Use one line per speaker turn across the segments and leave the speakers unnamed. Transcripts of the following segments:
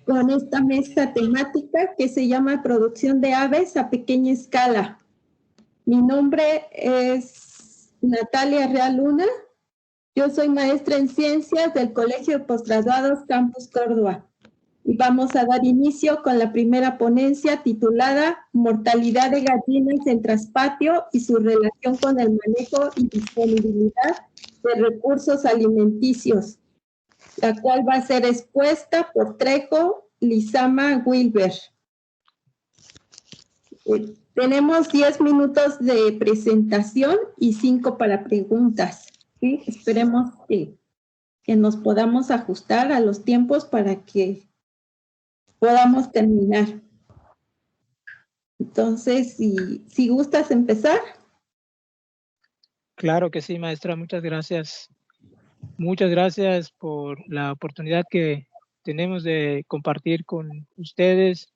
con esta mesa temática que se llama Producción de Aves a Pequeña Escala. Mi nombre es Natalia Real Luna. Yo soy maestra en Ciencias del Colegio de Postgraduados Campus Córdoba. Y vamos a dar inicio con la primera ponencia titulada Mortalidad de gallinas en traspatio y su relación con el manejo y disponibilidad de recursos alimenticios, la cual va a ser expuesta por Trejo Lizama Wilber. Tenemos 10 minutos de presentación y 5 para preguntas. ¿Sí? Esperemos que nos podamos ajustar a los tiempos para que podamos terminar. Entonces, si gustas empezar.
Claro que sí, maestra. Muchas gracias. Muchas gracias por la oportunidad que tenemos de compartir con ustedes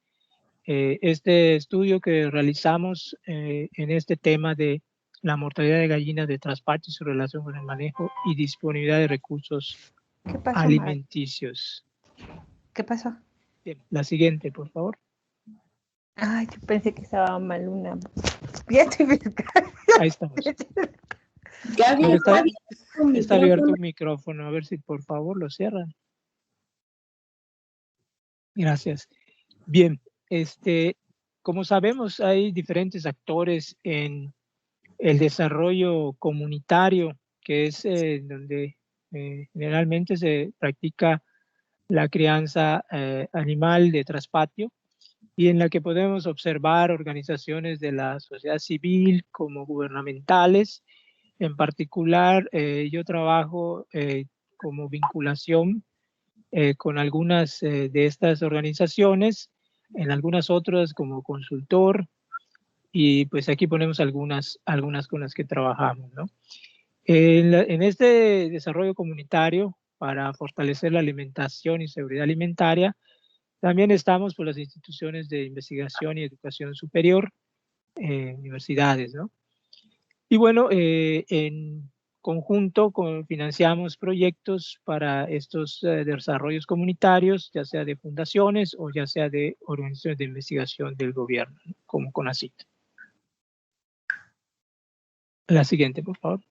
este estudio que realizamos en este tema de la mortalidad de gallinas de traspatio y su relación con el manejo y disponibilidad de recursos alimenticios.
¿Qué pasó?
Bien, la siguiente, por favor.
Ay, yo pensé que estaba mal una.
Ahí estamos.
Gaby,
está abierto un micrófono, a ver si por favor lo cierran. Gracias. Bien, como sabemos, hay diferentes actores en el desarrollo comunitario, que es donde generalmente se practica la crianza animal de traspatio, y en la que podemos observar organizaciones de la sociedad civil como gubernamentales. En particular, yo trabajo como vinculación con algunas de estas organizaciones, en algunas otras como consultor, y pues aquí ponemos algunas con las que trabajamos, ¿no? En este desarrollo comunitario, para fortalecer la alimentación y seguridad alimentaria, también estamos por las instituciones de investigación y educación superior, universidades, ¿no? Y bueno, en conjunto financiamos proyectos para estos desarrollos comunitarios, ya sea de fundaciones o ya sea de organizaciones de investigación del gobierno, ¿no? Como CONACYT. La siguiente, por favor.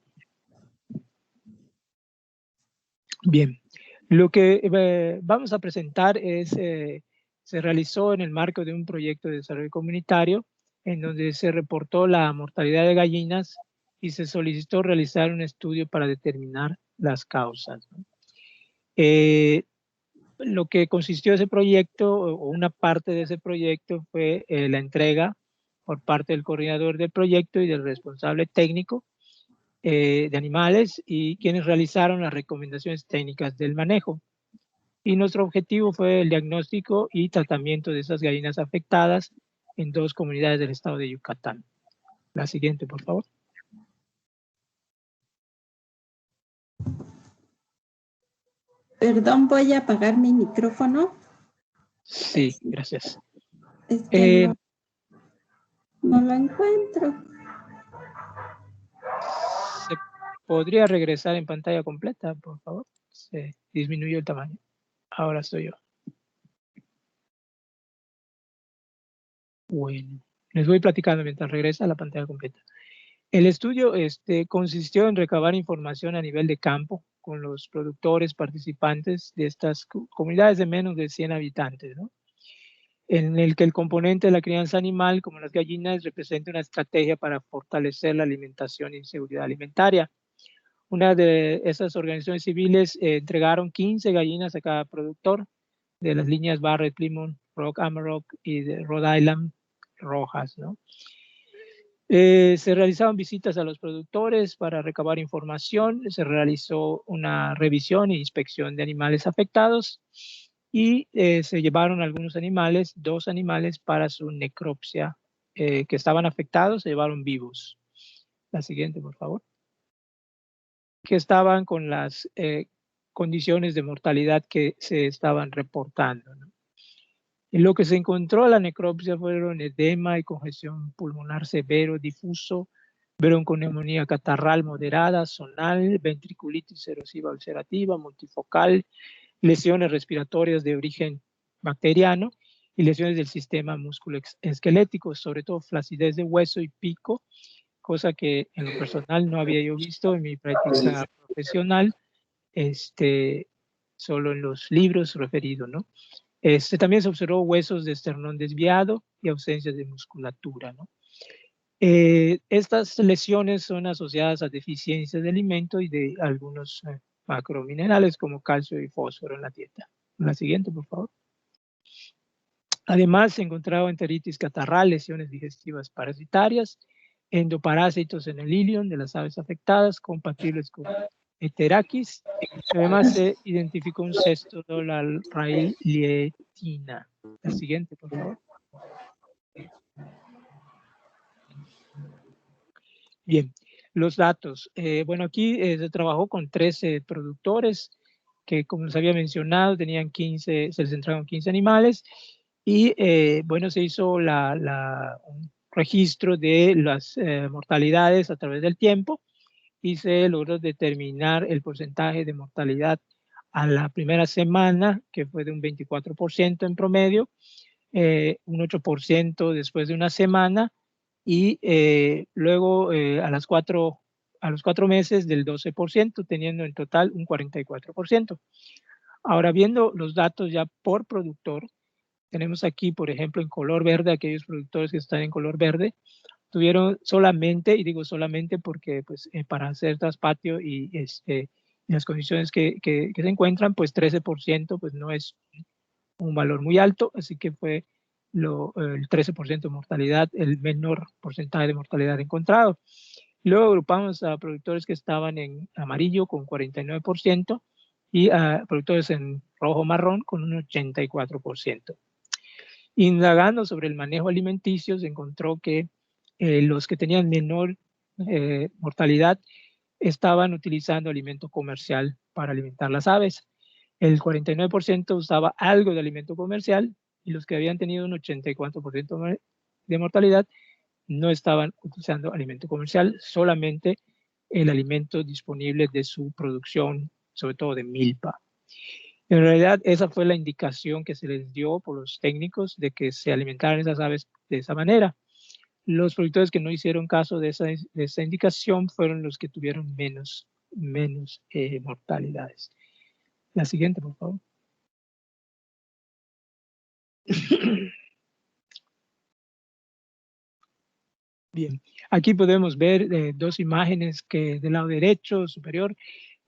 Bien, lo que vamos a presentar se realizó en el marco de un proyecto de desarrollo comunitario en donde se reportó la mortalidad de gallinas y se solicitó realizar un estudio para determinar las causas, ¿no? Lo que consistió ese proyecto, o una parte de ese proyecto, fue la entrega por parte del coordinador del proyecto y del responsable técnico de animales, y quienes realizaron las recomendaciones técnicas del manejo. Y nuestro objetivo fue el diagnóstico y tratamiento de esas gallinas afectadas en 2 comunidades del estado de Yucatán. La siguiente, por favor.
Perdón, voy a apagar mi micrófono.
Sí, gracias.
Es que no lo encuentro.
¿Se podría regresar en pantalla completa, por favor? Se disminuyó el tamaño. Ahora estoy yo. Bueno, les voy platicando mientras regresa a la pantalla completa. El estudio consistió en recabar información a nivel de campo con los productores participantes de estas comunidades de menos de 100 habitantes, ¿no? En el que el componente de la crianza animal, como las gallinas, representa una estrategia para fortalecer la alimentación y seguridad alimentaria. Una de esas organizaciones civiles entregaron 15 gallinas a cada productor de las líneas Barrett, Plymouth Rock, Amarok y de Rhode Island rojas, ¿no? Se realizaban visitas a los productores para recabar información, se realizó una revisión e inspección de animales afectados y se llevaron algunos animales, 2 animales para su necropsia, que estaban afectados, se llevaron vivos. La siguiente, por favor. Que estaban con las condiciones de mortalidad que se estaban reportando, ¿no? En lo que se encontró a la necropsia fueron edema y congestión pulmonar severo, difuso, bronconeumonía catarral moderada, zonal, ventriculitis erosiva ulcerativa, multifocal, lesiones respiratorias de origen bacteriano y lesiones del sistema musculoesquelético, sobre todo flacidez de hueso y pico, cosa que en lo personal no había yo visto en mi práctica profesional, solo en los libros referidos, ¿no? También se observó huesos de esternón desviado y ausencia de musculatura, ¿no? Estas lesiones son asociadas a deficiencias de alimento y de algunos macrominerales como calcio y fósforo en la dieta. La siguiente, por favor. Además, se encontraba enteritis catarral, lesiones digestivas parasitarias, endoparásitos en el ilion de las aves afectadas, compatibles con Heterakis. Además, se identificó un cesto de la raíz lietina. La siguiente, por favor. Bien, los datos. Bueno, aquí se trabajó con 13 productores que, como les había mencionado, tenían 15, se centraron en 15 animales y, bueno, se hizo un registro de las mortalidades a través del tiempo y se logró determinar el porcentaje de mortalidad a la primera semana, que fue de un 24% en promedio, un 8% después de una semana, y luego a los 4 meses del 12%, teniendo en total un 44%. Ahora, viendo los datos ya por productor, tenemos aquí, por ejemplo, en color verde, aquellos productores que están en color verde, tuvieron solamente, y digo solamente porque pues, para hacer traspatio y en las condiciones que se encuentran, pues 13% pues no es un valor muy alto, así que fue el 13% de mortalidad, el menor porcentaje de mortalidad encontrado. Luego agrupamos a productores que estaban en amarillo con 49% y a productores en rojo marrón con un 84%. Indagando sobre el manejo alimenticio, se encontró que los que tenían menor mortalidad estaban utilizando alimento comercial para alimentar las aves. El 49% usaba algo de alimento comercial y los que habían tenido un 84% de mortalidad no estaban utilizando alimento comercial, solamente el alimento disponible de su producción, sobre todo de milpa. En realidad, esa fue la indicación que se les dio por los técnicos de que se alimentaran esas aves de esa manera. Los productores que no hicieron caso de esa indicación fueron los que tuvieron menos mortalidades. La siguiente, por favor. Bien, aquí podemos ver dos imágenes que del lado derecho superior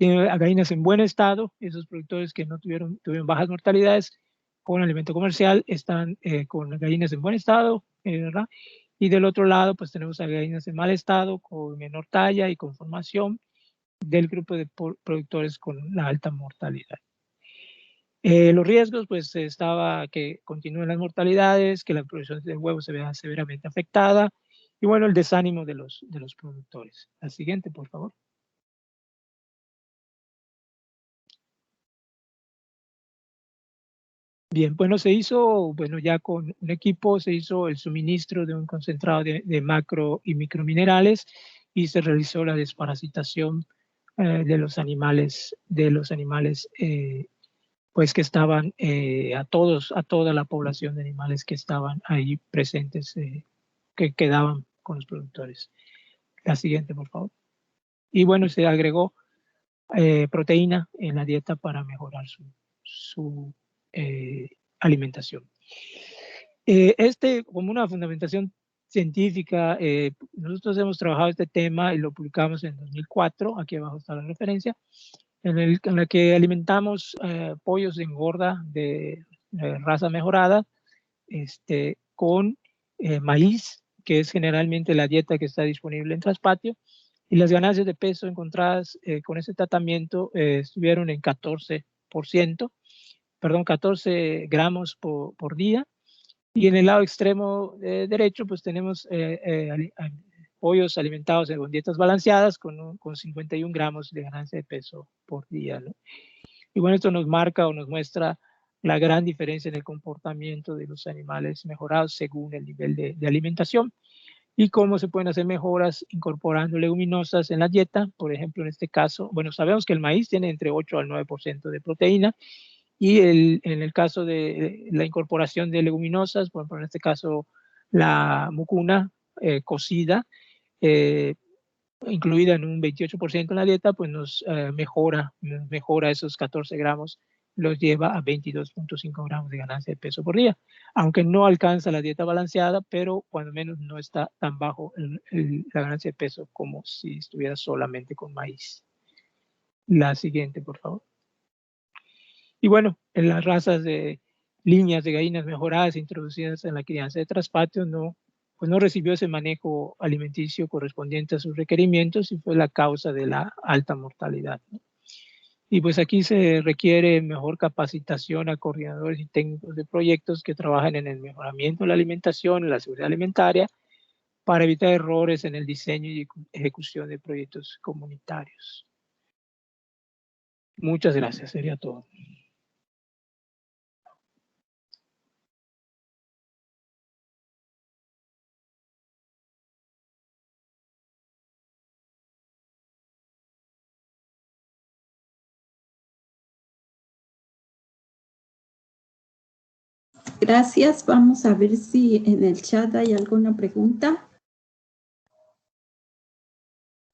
a gallinas en buen estado, esos productores que no tuvieron bajas mortalidades con alimento comercial están con gallinas en buen estado, ¿verdad? Y del otro lado pues tenemos a gallinas en mal estado, con menor talla y con formación del grupo de productores con la alta mortalidad. Los riesgos, pues estaba que continúen las mortalidades, que la producción de huevos se vea severamente afectada y bueno, el desánimo de los productores. La siguiente, por favor. Bien, bueno, se hizo, bueno, ya con un equipo se hizo el suministro de un concentrado de macro y microminerales y se realizó la desparasitación de los animales pues que estaban a toda la población de animales que estaban ahí presentes, que quedaban con los productores. La siguiente, por favor. Y bueno, se agregó proteína en la dieta para mejorar su alimentación. Como una fundamentación científica, nosotros hemos trabajado este tema y lo publicamos en 2004, aquí abajo está la referencia, en la que alimentamos pollos de engorda de raza mejorada con maíz, que es generalmente la dieta que está disponible en traspatio, y las ganancias de peso encontradas con ese tratamiento estuvieron en 14 gramos por día, y en el lado extremo derecho pues tenemos pollos alimentados con dietas balanceadas con 51 gramos de ganancia de peso por día, ¿no? Y bueno, esto nos marca o nos muestra la gran diferencia en el comportamiento de los animales mejorados según el nivel de alimentación y cómo se pueden hacer mejoras incorporando leguminosas en la dieta. Por ejemplo, en este caso, bueno, sabemos que el maíz tiene entre 8 al 9% de proteína Y en el caso de la incorporación de leguminosas, por ejemplo, en este caso la mucuna cocida, incluida en un 28% en la dieta, pues nos mejora esos 14 gramos, los lleva a 22.5 gramos de ganancia de peso por día, aunque no alcanza la dieta balanceada, pero cuando menos no está tan bajo la ganancia de peso como si estuviera solamente con maíz. La siguiente, por favor. Y bueno, en las razas de líneas de gallinas mejoradas introducidas en la crianza de traspatio pues no recibió ese manejo alimenticio correspondiente a sus requerimientos y fue la causa de la alta mortalidad, ¿no? Y pues aquí se requiere mejor capacitación a coordinadores y técnicos de proyectos que trabajan en el mejoramiento de la alimentación y la seguridad alimentaria para evitar errores en el diseño y ejecución de proyectos comunitarios. Muchas gracias, sería todo.
Gracias. Vamos a ver si en el chat hay alguna pregunta.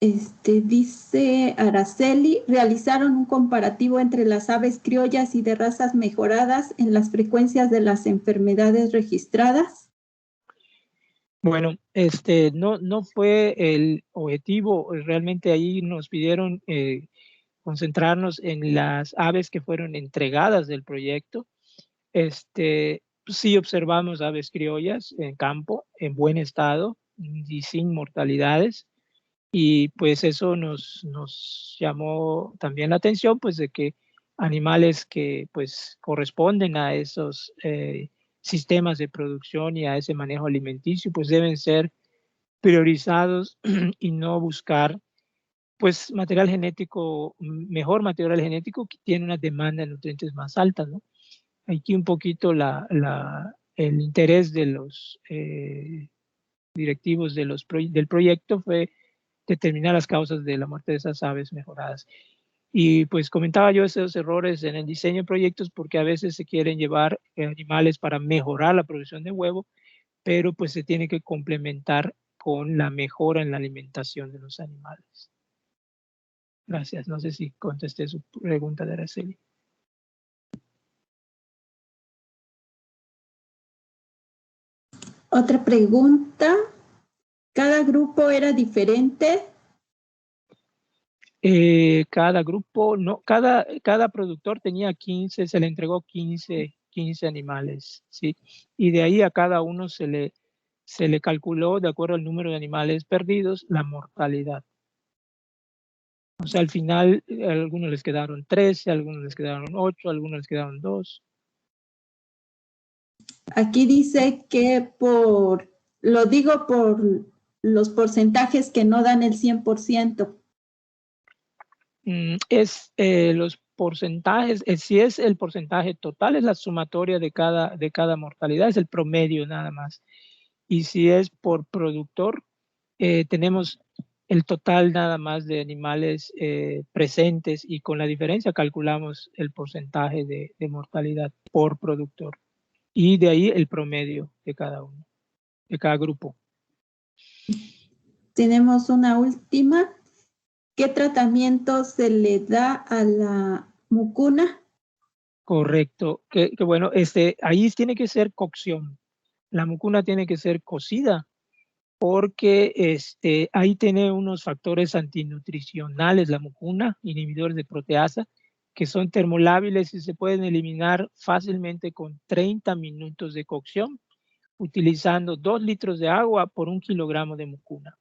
Dice Araceli, realizaron un comparativo entre las aves criollas y de razas mejoradas en las frecuencias de las enfermedades registradas.
Bueno, no fue el objetivo, realmente ahí nos pidieron concentrarnos en las aves que fueron entregadas del proyecto. Sí observamos aves criollas en campo, en buen estado y sin mortalidades. Y pues eso nos llamó también la atención, pues de que animales que pues corresponden a esos sistemas de producción y a ese manejo alimenticio, pues deben ser priorizados y no buscar pues material genético, mejor material genético que tiene una demanda de nutrientes más alta, ¿no? Aquí un poquito el interés de los directivos del proyecto fue determinar las causas de la muerte de esas aves mejoradas. Y pues comentaba yo esos errores en el diseño de proyectos porque a veces se quieren llevar animales para mejorar la producción de huevo, pero pues se tiene que complementar con la mejora en la alimentación de los animales. Gracias. No sé si contesté su pregunta de Araceli.
Otra pregunta. ¿Cada grupo era diferente?
Cada grupo, no, cada productor tenía 15, se le entregó 15 animales, ¿sí? Y de ahí a cada uno se le calculó, de acuerdo al número de animales perdidos, la mortalidad. O sea, al final, a algunos les quedaron 13, a algunos les quedaron 8, a algunos les quedaron 2.
Aquí dice que lo digo por los porcentajes que no dan el 100%.
Los porcentajes, si es el porcentaje total, es la sumatoria de cada mortalidad, es el promedio nada más. Y si es por productor, tenemos el total nada más de animales presentes y con la diferencia calculamos el porcentaje de mortalidad por productor. Y de ahí el promedio de cada uno, de cada grupo.
Tenemos una última. ¿Qué tratamiento se le da a la mucuna?
Correcto. Que bueno, ahí tiene que ser cocción. La mucuna tiene que ser cocida porque ahí tiene unos factores antinutricionales, la mucuna, inhibidores de proteasa, que son termolábiles y se pueden eliminar fácilmente con 30 minutos de cocción, utilizando 2 litros de agua por 1 kilogramo de mucuna.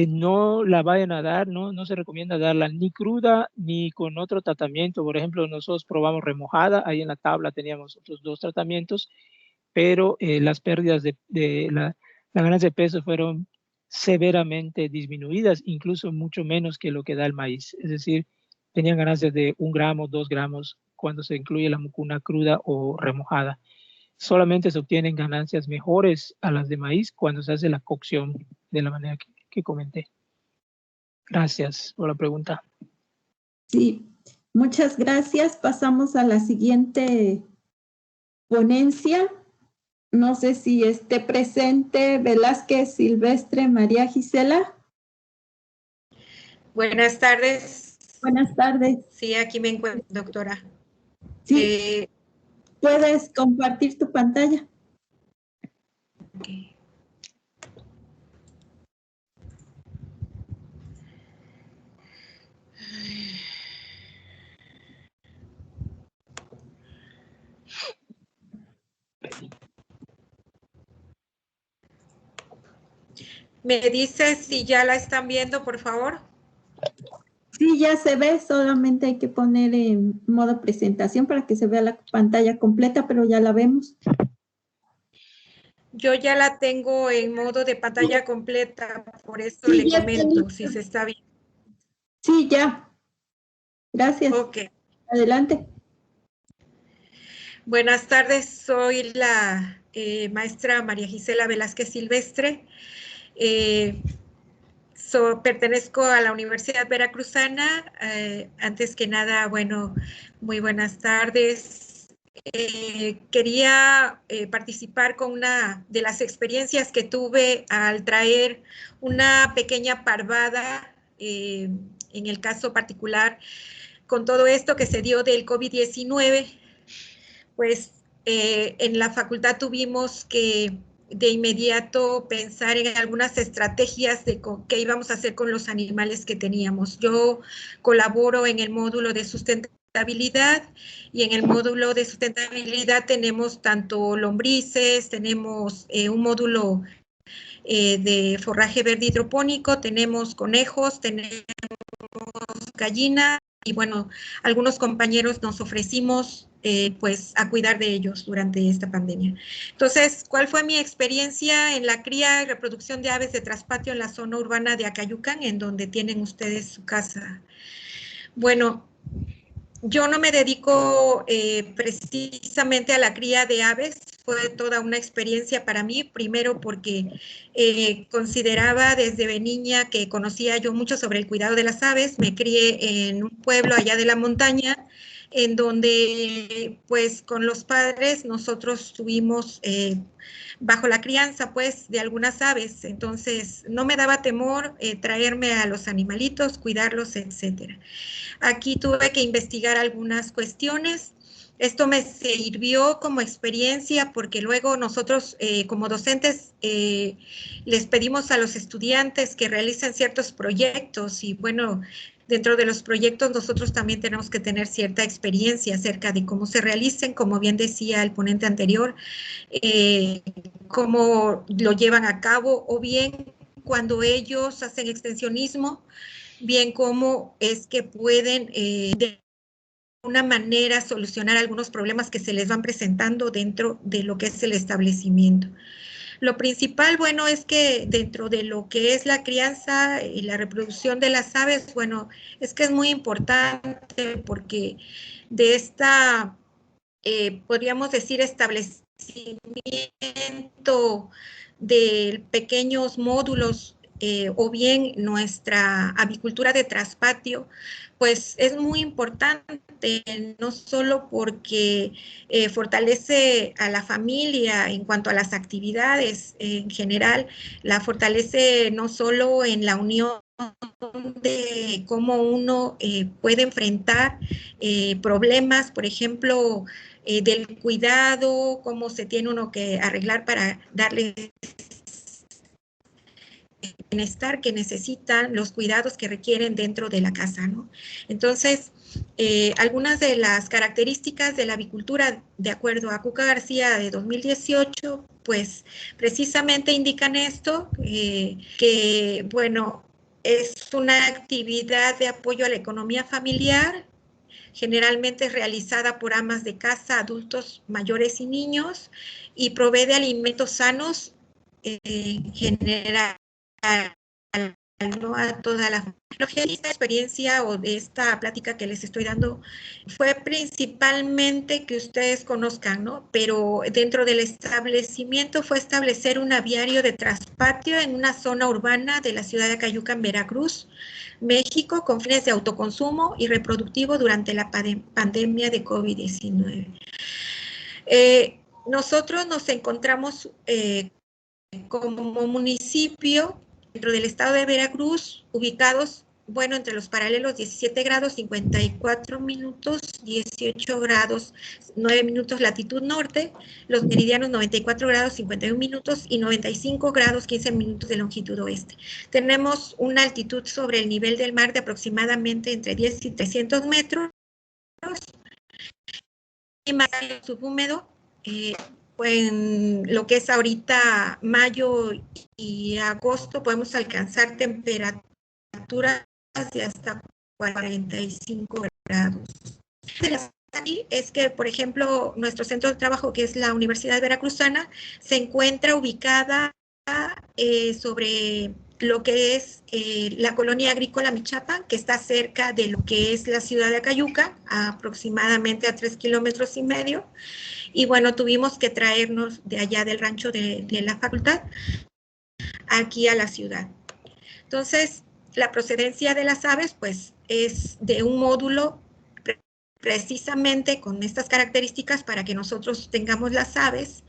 No la vayan a dar, no se recomienda darla ni cruda ni con otro tratamiento. Por ejemplo, nosotros probamos remojada, ahí en la tabla teníamos otros 2 tratamientos, pero las pérdidas la ganancia de peso fueron severamente disminuidas, incluso mucho menos que lo que da el maíz. Es decir, tenían ganancias de 1 gramo, 2 gramos cuando se incluye la mucuna cruda o remojada. Solamente se obtienen ganancias mejores a las de maíz cuando se hace la cocción de la manera que comenté. Gracias por la pregunta.
Sí, Muchas gracias. Pasamos a la siguiente ponencia. No sé si esté presente Velázquez Silvestre María Gisela.
Buenas tardes.
Buenas tardes.
Sí, aquí me encuentro, doctora.
Sí, puedes compartir tu pantalla.
Okay. ¿Me dices si ya la están viendo, por favor?
Sí, ya se ve, solamente hay que poner en modo presentación para que se vea la pantalla completa, pero ya la vemos.
Yo ya la tengo en modo de pantalla completa, por eso
Sí,
le
ya está
comento
listo.
si se está viendo.
Sí, ya. Gracias.
Ok.
Adelante.
Buenas tardes, soy la maestra María Gisela Velázquez Silvestre. Pertenezco a la Universidad Veracruzana. Antes que nada, bueno, muy buenas tardes. Quería participar con una de las experiencias que tuve al traer una pequeña parvada, en el caso particular, con todo esto que se dio del COVID-19, pues en la facultad tuvimos que de inmediato pensar en algunas estrategias de qué íbamos a hacer con los animales que teníamos. Yo colaboro en el módulo de sustentabilidad y en el módulo de sustentabilidad tenemos tanto lombrices, tenemos un módulo de forraje verde hidropónico, tenemos conejos, tenemos gallinas y bueno, algunos compañeros nos ofrecimos pues a cuidar de ellos durante esta pandemia. Entonces, ¿cuál fue mi experiencia en la cría y reproducción de aves de traspatio en la zona urbana de Acayucan, en donde tienen ustedes su casa? Bueno, yo no me dedico precisamente a la cría de aves, fue toda una experiencia para mí, primero porque consideraba desde niña que conocía yo mucho sobre el cuidado de las aves, me crié en un pueblo allá de la montaña, en donde pues con los padres nosotros estuvimos bajo la crianza pues de algunas aves, entonces no me daba temor traerme a los animalitos, cuidarlos, etcétera. Aquí tuve que investigar algunas cuestiones. Esto me sirvió como experiencia porque luego nosotros como docentes les pedimos a los estudiantes que realicen ciertos proyectos y bueno, dentro de los proyectos nosotros también tenemos que tener cierta experiencia acerca de cómo se realicen, como bien decía el ponente anterior, cómo lo llevan a cabo o bien cuando ellos hacen extensionismo, bien cómo es que pueden de alguna manera solucionar algunos problemas que se les van presentando dentro de lo que es el establecimiento. Lo principal, bueno, es que dentro de lo que es la crianza y la reproducción de las aves, bueno, es que es muy importante porque de esta, podríamos decir, establecimiento de pequeños módulos o bien nuestra avicultura de traspatio, pues es muy importante, no solo porque fortalece a la familia en cuanto a las actividades en general, la fortalece no solo en la unión de cómo uno puede enfrentar problemas, por ejemplo, del cuidado, cómo se tiene uno que arreglar para darle bienestar que necesitan, los cuidados que requieren dentro de la casa, ¿no? Entonces, algunas de las características de la avicultura, de acuerdo a Cuca García de 2018, pues precisamente indican esto, que, bueno, es una actividad de apoyo a la economía familiar, generalmente es realizada por amas de casa, adultos mayores y niños, y provee de alimentos sanos en general ¿no? A toda la familia. Esta experiencia o de esta plática que les estoy dando fue principalmente que ustedes conozcan, ¿no? Pero dentro del establecimiento fue establecer un aviario de traspatio en una zona urbana de la ciudad de Acayuca, en Veracruz, México, con fines de autoconsumo y reproductivo durante la pandemia de COVID-19. Nosotros nos encontramos como municipio dentro del estado de Veracruz, ubicados, bueno, entre los paralelos 17 grados 54 minutos, 18 grados 9 minutos latitud norte, los meridianos 94 grados 51 minutos y 95 grados 15 minutos de longitud oeste. Tenemos una altitud sobre el nivel del mar de aproximadamente entre 10 y 300 metros, y más subhúmedo, pues en lo que es ahorita mayo y agosto podemos alcanzar temperaturas de hasta 45 grados. Aquí es que, por ejemplo, nuestro centro de trabajo, que es la Universidad Veracruzana, se encuentra ubicada sobre lo que es la colonia agrícola Michapan, que está cerca de lo que es la ciudad de Acayuca, aproximadamente a 3,5 kilómetros. Y bueno, tuvimos que traernos de allá del rancho de la facultad aquí a la ciudad. Entonces, la procedencia de las aves, pues, es de un módulo precisamente con estas características para que nosotros tengamos las aves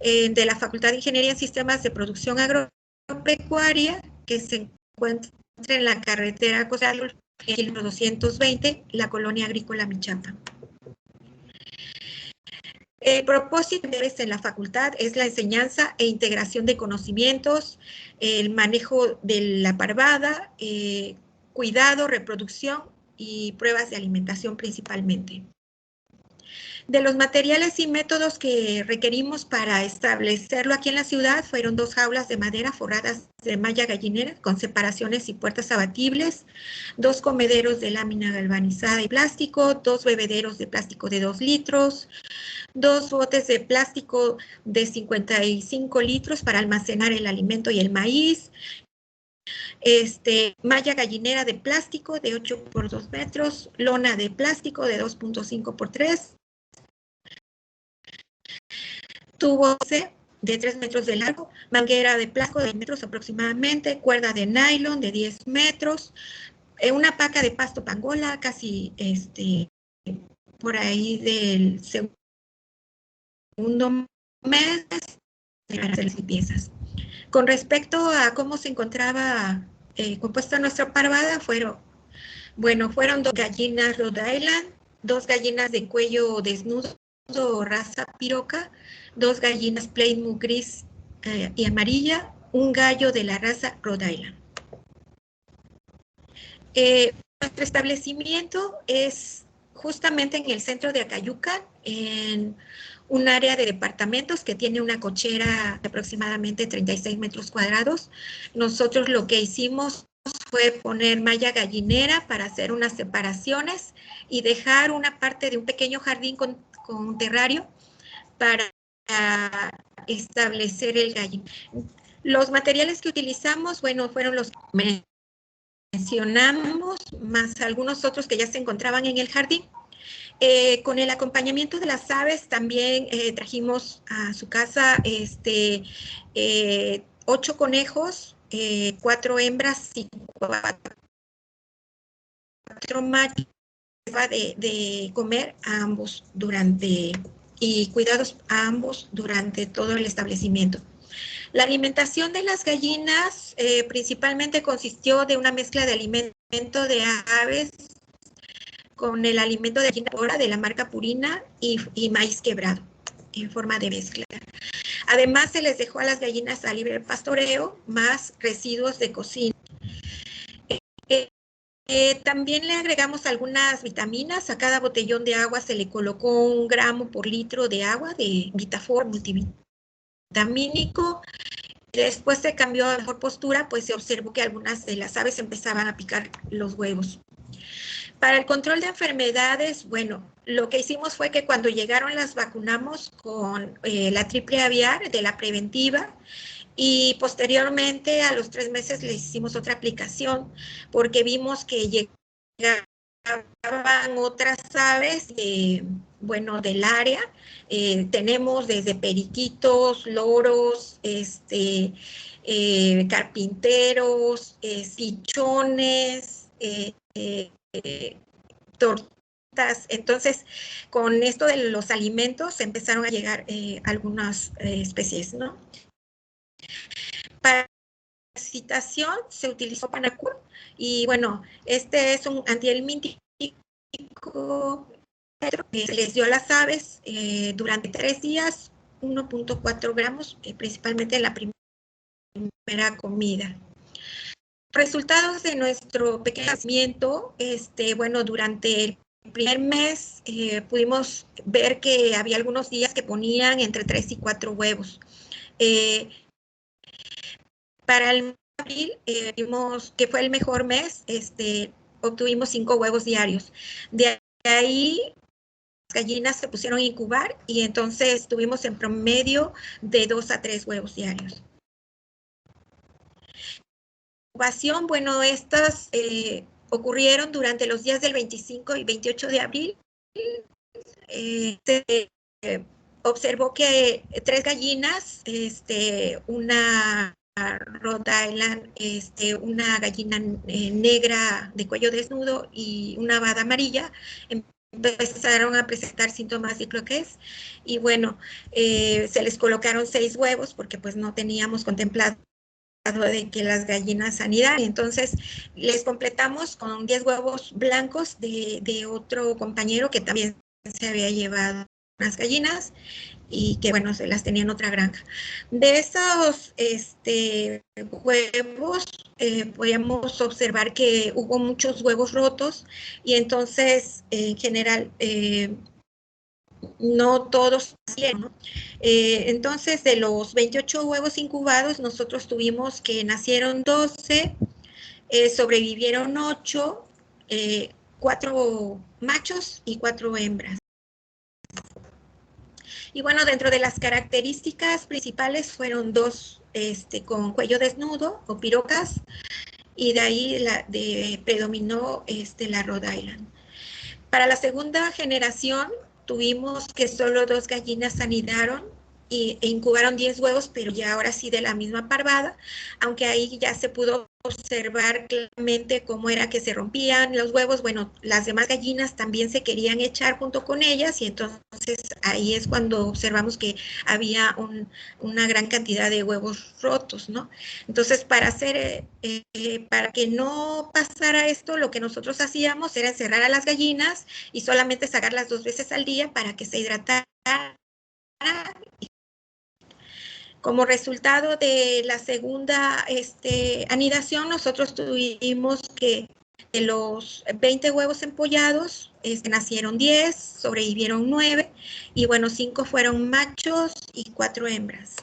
de la Facultad de Ingeniería en Sistemas de Producción Agropecuaria, que se encuentra en la carretera Costal, el 220, la colonia agrícola Michapan. El propósito en la facultad es la enseñanza e integración de conocimientos, el manejo de la parvada, cuidado, reproducción y pruebas de alimentación principalmente. De los materiales y métodos que requerimos para establecerlo aquí en la ciudad fueron 2 jaulas de madera forradas de malla gallinera con separaciones y puertas abatibles, 2 comederos de lámina galvanizada y plástico, 2 bebederos de plástico de 2 litros, 2 botes de plástico de 55 litros para almacenar el alimento y el maíz, malla gallinera de plástico de 8 por 2 metros, lona de plástico de 2.5 por 3, tubo de 3 metros de largo, manguera de plástico de 10 metros aproximadamente, cuerda de nylon de 10 metros, una paca de pasto pangola casi por ahí del segundo mes para hacer las limpiezas. Con respecto a cómo se encontraba compuesta nuestra parvada, fueron 2 gallinas Rhode Island, 2 gallinas de cuello desnudo raza piroca, 2 gallinas Plymouth gris y amarilla, un gallo de la raza Rhode Island. Nuestro establecimiento es justamente en el centro de Acayuca, en un área de departamentos que tiene una cochera de aproximadamente 36 metros cuadrados. Nosotros lo que hicimos fue poner malla gallinera para hacer unas separaciones y dejar una parte de un pequeño jardín con terrario para establecer el gallín. Los materiales que utilizamos, bueno, fueron los que mencionamos, más algunos otros que ya se encontraban en el jardín. Con el acompañamiento de las aves también trajimos a su casa 8 conejos, 4 hembras y 4 machos de comer a ambos y cuidados a ambos durante todo el establecimiento. La alimentación de las gallinas principalmente consistió de una mezcla de alimento de aves con el alimento de gallina de la marca Purina y maíz quebrado en forma de mezcla. Además, se les dejó a las gallinas a libre pastoreo, más residuos de cocina. También le agregamos algunas vitaminas. A cada botellón de agua se le colocó 1 gramo por litro de agua de Vitafor multivitamínico. Después se cambió a mejor postura, pues se observó que algunas de las aves empezaban a picar los huevos. Para el control de enfermedades, bueno, lo que hicimos fue que cuando llegaron las vacunamos con la triple aviar de la preventiva Y posteriormente, a los 3 meses, le hicimos otra aplicación porque vimos que llegaban otras aves, bueno, del área. Tenemos desde periquitos, loros, carpinteros, pichones, tortas. Entonces, con esto de los alimentos empezaron a llegar algunas especies, ¿no? Para la citación se utilizó Panacur y bueno, este es un antihelmíntico que se les dio a las aves durante 3 días, 1.4 gramos, principalmente en la primera comida. Resultados de nuestro pequeño nacimiento, bueno, durante el primer mes pudimos ver que había algunos días que ponían entre 3 y 4 huevos. Para el mes de abril, vimos que fue el mejor mes, obtuvimos 5 huevos diarios. De ahí, las gallinas se pusieron a incubar y entonces tuvimos en promedio de 2 a 3 huevos diarios. Incubación, bueno, estas ocurrieron durante los días del 25 y 28 de abril. Se observó que 3 gallinas, una Rhode Island, una gallina negra de cuello desnudo y una bada amarilla, empezaron a presentar síntomas de cloques y bueno, se les colocaron 6 huevos porque pues no teníamos contemplado de que las gallinas anidaran. Entonces les completamos con 10 huevos blancos de otro compañero que también se había llevado unas gallinas y que bueno, se las tenía en otra granja. De esos huevos podíamos observar que hubo muchos huevos rotos y entonces en general no todos nacieron, ¿no? Entonces, de los 28 huevos incubados, nosotros tuvimos que nacieron 12, sobrevivieron 8, 4 machos y 4 hembras. Y bueno, dentro de las características principales fueron 2 con cuello desnudo o pirocas, y de ahí predominó la Rhode Island. Para la segunda generación, tuvimos que solo 2 gallinas anidaron e incubaron 10 huevos, pero ya ahora sí de la misma parvada, aunque ahí ya se pudo observar claramente cómo era que se rompían los huevos. Bueno, las demás gallinas también se querían echar junto con ellas y entonces ahí es cuando observamos que había una gran cantidad de huevos rotos, ¿no? Entonces, para que no pasara esto, lo que nosotros hacíamos era encerrar a las gallinas y solamente sacarlas 2 veces al día para que se hidrataran. Como resultado de la segunda anidación, nosotros tuvimos que de los 20 huevos empollados, nacieron 10, sobrevivieron 9, y bueno, 5 fueron machos y 4 hembras.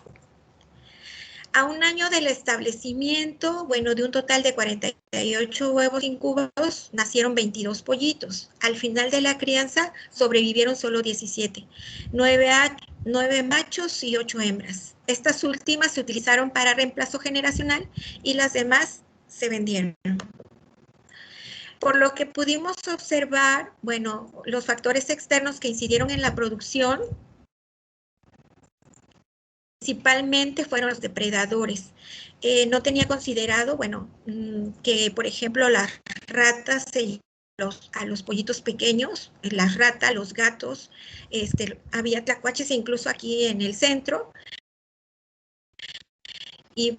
A un año del establecimiento, bueno, de un total de 48 huevos incubados, nacieron 22 pollitos. Al final de la crianza, sobrevivieron solo 17, 9 machos y 8 hembras. Estas últimas se utilizaron para reemplazo generacional y las demás se vendieron. Por lo que pudimos observar, bueno, los factores externos que incidieron en la producción principalmente fueron los depredadores. No tenía considerado, bueno, que por ejemplo las ratas a los pollitos pequeños, las ratas, los gatos, había tlacuaches incluso aquí en el centro. Y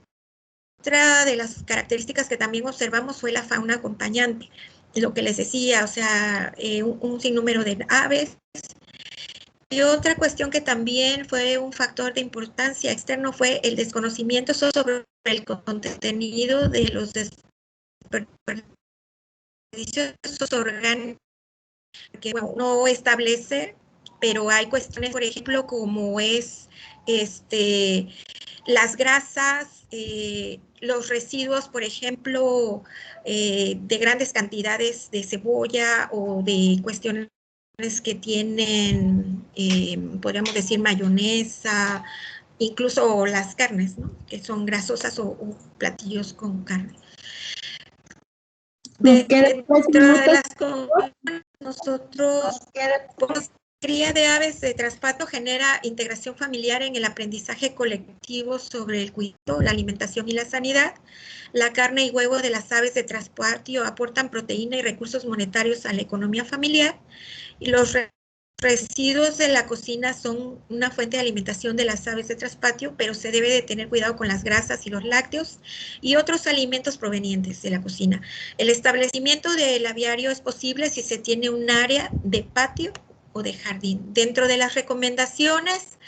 otra de las características que también observamos fue la fauna acompañante, lo que les decía, o sea, un sinnúmero de aves. Y otra cuestión que también fue un factor de importancia externo fue el desconocimiento sobre el contenido de los desperdicios orgánicos, que bueno, no establece, pero hay cuestiones, por ejemplo, como es las grasas, los residuos, por ejemplo, de grandes cantidades de cebolla o de cuestiones que tienen, podríamos decir, mayonesa incluso las carnes, ¿no? Que son grasosas o platillos con carne.
Nos quedan 3
Dentro de
minutos.
las comidas, nosotros, pues, cría de aves de traspato genera integración familiar en el aprendizaje colectivo sobre el cuidado, la alimentación y la sanidad. La carne y huevo de las aves de traspatio aportan proteína y recursos monetarios a la economía familiar. Y los residuos de la cocina son una fuente de alimentación de las aves de traspatio, pero se debe de tener cuidado con las grasas y los lácteos y otros alimentos provenientes de la cocina. El establecimiento del aviario es posible si se tiene un área de patio o de jardín. Dentro de las recomendaciones,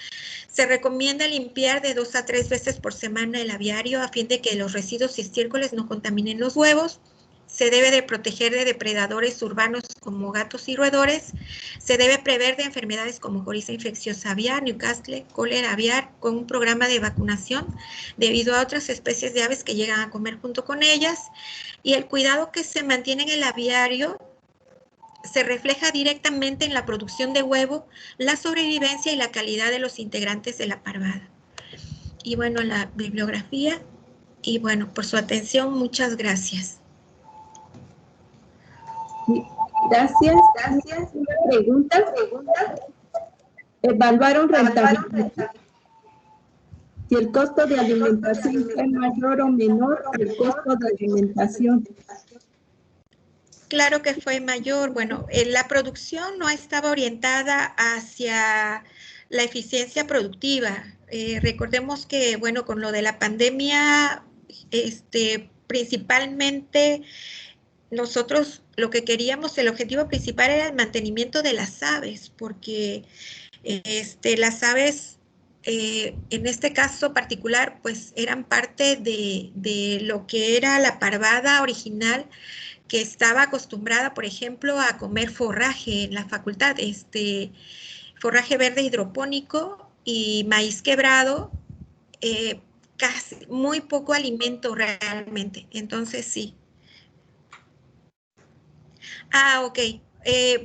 se recomienda limpiar de 2 a 3 veces por semana el aviario a fin de que los residuos y estiércoles no contaminen los huevos. Se debe de proteger de depredadores urbanos como gatos y roedores. Se debe prever de enfermedades como coriza infecciosa aviar, Newcastle, cólera aviar, con un programa de vacunación debido a otras especies de aves que llegan a comer junto con ellas. Y el cuidado que se mantiene en el aviario se refleja directamente en la producción de huevo, la sobrevivencia y la calidad de los integrantes de la parvada. Y bueno, la bibliografía. Y bueno, por su atención, muchas gracias.
Gracias. Una pregunta. ¿Evaluaron rentabilidad? Si el costo de alimentación fue mayor o menor al costo de alimentación.
Claro que fue mayor. Bueno, la producción no estaba orientada hacia la eficiencia productiva. Recordemos que, bueno, con lo de la pandemia, principalmente nosotros lo que queríamos, el objetivo principal era el mantenimiento de las aves, porque las aves, en este caso particular, pues eran parte de lo que era la parvada original, que estaba acostumbrada, por ejemplo, a comer forraje en la facultad, forraje verde hidropónico y maíz quebrado, casi muy poco alimento realmente. Entonces, sí. Ok.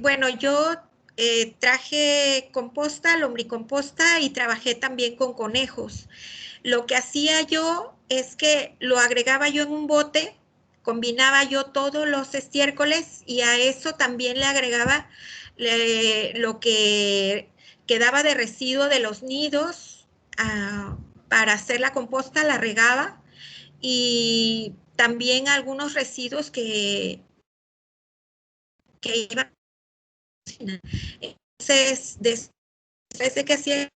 Bueno, yo traje composta, lombricomposta y trabajé también con conejos. Lo que hacía yo es que lo agregaba yo en un bote, combinaba yo todos los estiércoles y a eso también le agregaba lo que quedaba de residuo de los nidos para hacer la composta, la regaba y también algunos residuos que iban a la cocina. Entonces, después de que hacía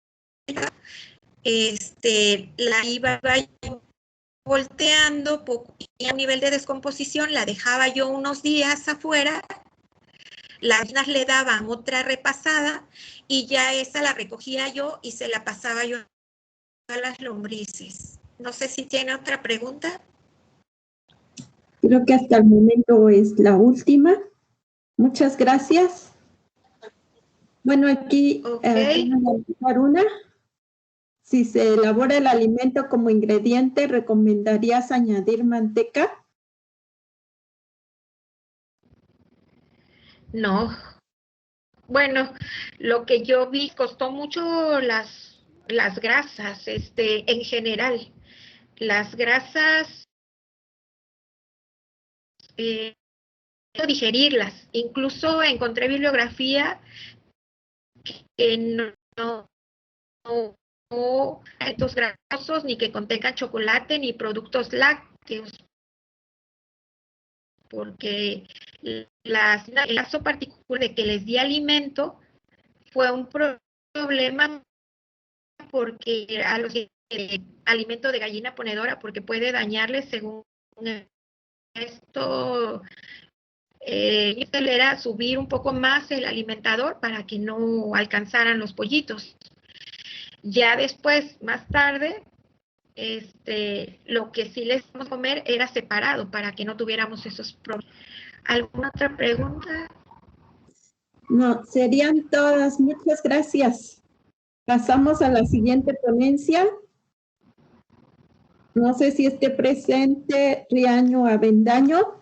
la iba volteando a un nivel de descomposición, la dejaba yo unos días afuera, las gallinas le daban otra repasada y ya esa la recogía yo y se la pasaba yo a las lombrices. No sé si tiene otra pregunta.
Creo que hasta el momento es la última. Muchas gracias. Bueno, aquí voy a dejar una. Si se elabora el alimento como ingrediente, ¿recomendarías añadir manteca?
No. Bueno, lo que yo vi costó mucho las grasas, en general. Las grasas, digerirlas. Incluso encontré bibliografía que no alimentos grasosos, ni que contengan chocolate, ni productos lácteos, porque el caso particular de que les di alimento fue un problema porque a los alimento de gallina ponedora, porque puede dañarles según esto. Era subir un poco más el alimentador para que no alcanzaran los pollitos. Ya después, más tarde, lo que sí les vamos a comer era separado para que no tuviéramos esos problemas. ¿Alguna otra pregunta?
No, serían todas. Muchas gracias. Pasamos a la siguiente ponencia. No sé si esté presente Riaño Avendaño.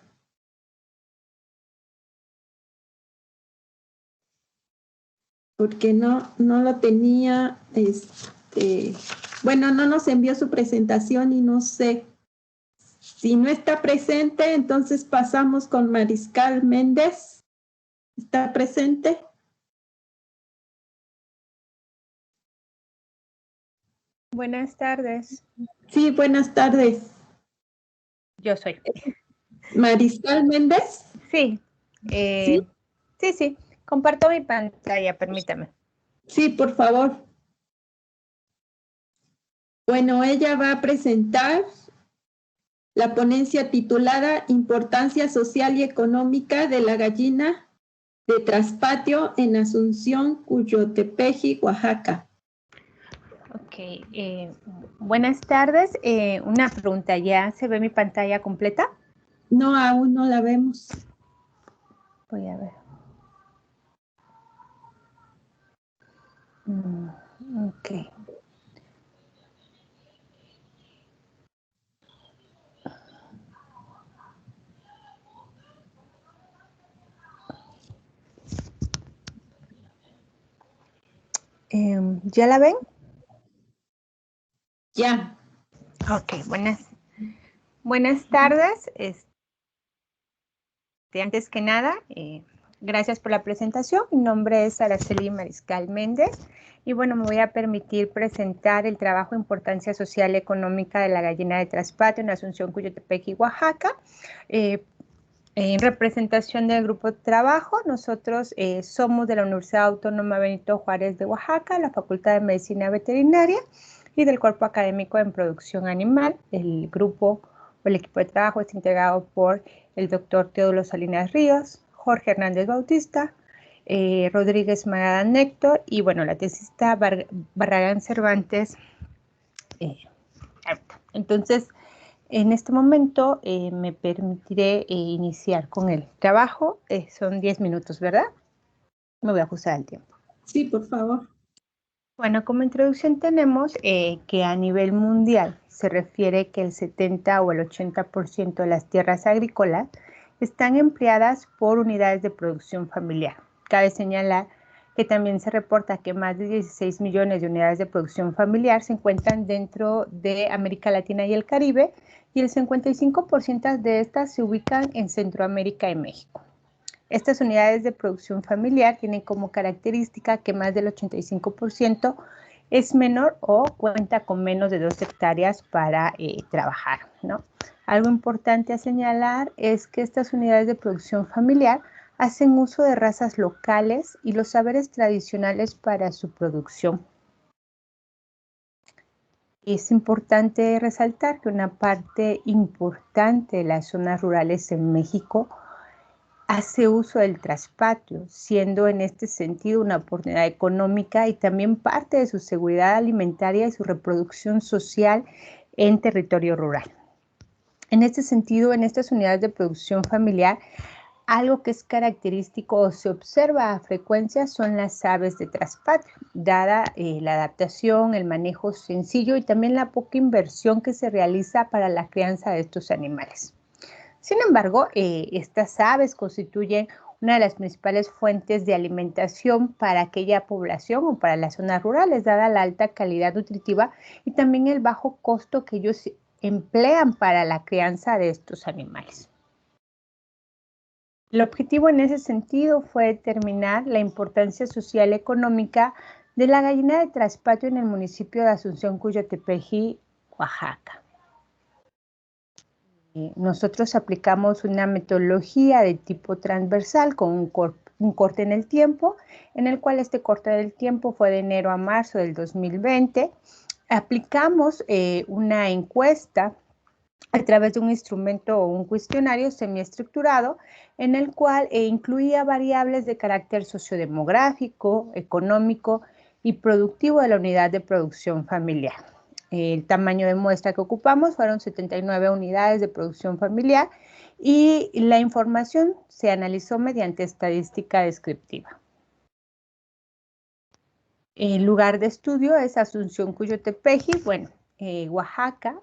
Porque no lo tenía bueno, no nos envió su presentación y no sé. Si no está presente, entonces pasamos con Mariscal Méndez. ¿Está presente?
Buenas tardes.
Sí, buenas tardes.
Yo soy.
Mariscal Méndez.
Sí.
¿Sí?
Sí. Comparto mi pantalla, permítame.
Sí, por favor. Bueno, ella va a presentar la ponencia titulada Importancia Social y Económica de la Gallina de Traspatio en Asunción, Cuyotepeji, Oaxaca.
Ok. Buenas tardes. Una pregunta, ¿ya se ve mi pantalla completa?
No, aún no la vemos.
Voy a ver. Ok. ¿Ya la ven?
Ya.
Ok, buenas tardes. Antes que nada, gracias por la presentación. Mi nombre es Araceli Mariscal Méndez y bueno, me voy a permitir presentar el trabajo Importancia Social y Económica de la Gallina de Traspatio en Asunción, Cuyotepeji, Oaxaca. En representación del grupo de trabajo, nosotros somos de la Universidad Autónoma Benito Juárez de Oaxaca, la Facultad de Medicina Veterinaria y del Cuerpo Académico en Producción Animal. El grupo o el equipo de trabajo está integrado por el doctor Teodulo Salinas Ríos, Jorge Hernández Bautista, Rodríguez Magada Néctor y bueno, la tesista Barragán Cervantes. Entonces, en este momento me permitiré iniciar con el trabajo. Son 10 minutos, ¿verdad? Me voy a ajustar el tiempo.
Sí, por favor.
Bueno, como introducción tenemos que a nivel mundial se refiere que el 70 o el 80% de las tierras agrícolas están empleadas por unidades de producción familiar. Cabe señalar que también se reporta que más de 16 millones de unidades de producción familiar se encuentran dentro de América Latina y el Caribe y el 55% de estas se ubican en Centroamérica y México. Estas unidades de producción familiar tienen como característica que más del 85% es menor o cuenta con menos de 2 hectáreas para trabajar, ¿no? Algo importante a señalar es que estas unidades de producción familiar hacen uso de razas locales y los saberes tradicionales para su producción. Es importante resaltar que una parte importante de las zonas rurales en México hace uso del traspatio, siendo en este sentido una oportunidad económica y también parte de su seguridad alimentaria y su reproducción social en territorio rural. En este sentido, en estas unidades de producción familiar, algo que es característico o se observa a frecuencia son las aves de traspatio, dada la adaptación, el manejo sencillo y también la poca inversión que se realiza para la crianza de estos animales. Sin embargo, estas aves constituyen una de las principales fuentes de alimentación para aquella población o para las zonas rurales, dada la alta calidad nutritiva y también el bajo costo que ellos emplean para la crianza de estos animales. El objetivo en ese sentido fue determinar la importancia social y económica de la gallina de traspatio en el municipio de Asunción, Cuyotepeji, Oaxaca. Nosotros aplicamos una metodología de tipo transversal con un corte en el tiempo, en el cual este corte del tiempo fue de enero a marzo del 2020. Aplicamos una encuesta a través de un instrumento o un cuestionario semiestructurado en el cual incluía variables de carácter sociodemográfico, económico y productivo de la unidad de producción familiar. El tamaño de muestra que ocupamos fueron 79 unidades de producción familiar y la información se analizó mediante estadística descriptiva. El lugar de estudio es Asunción, Cuyotepeji, Oaxaca,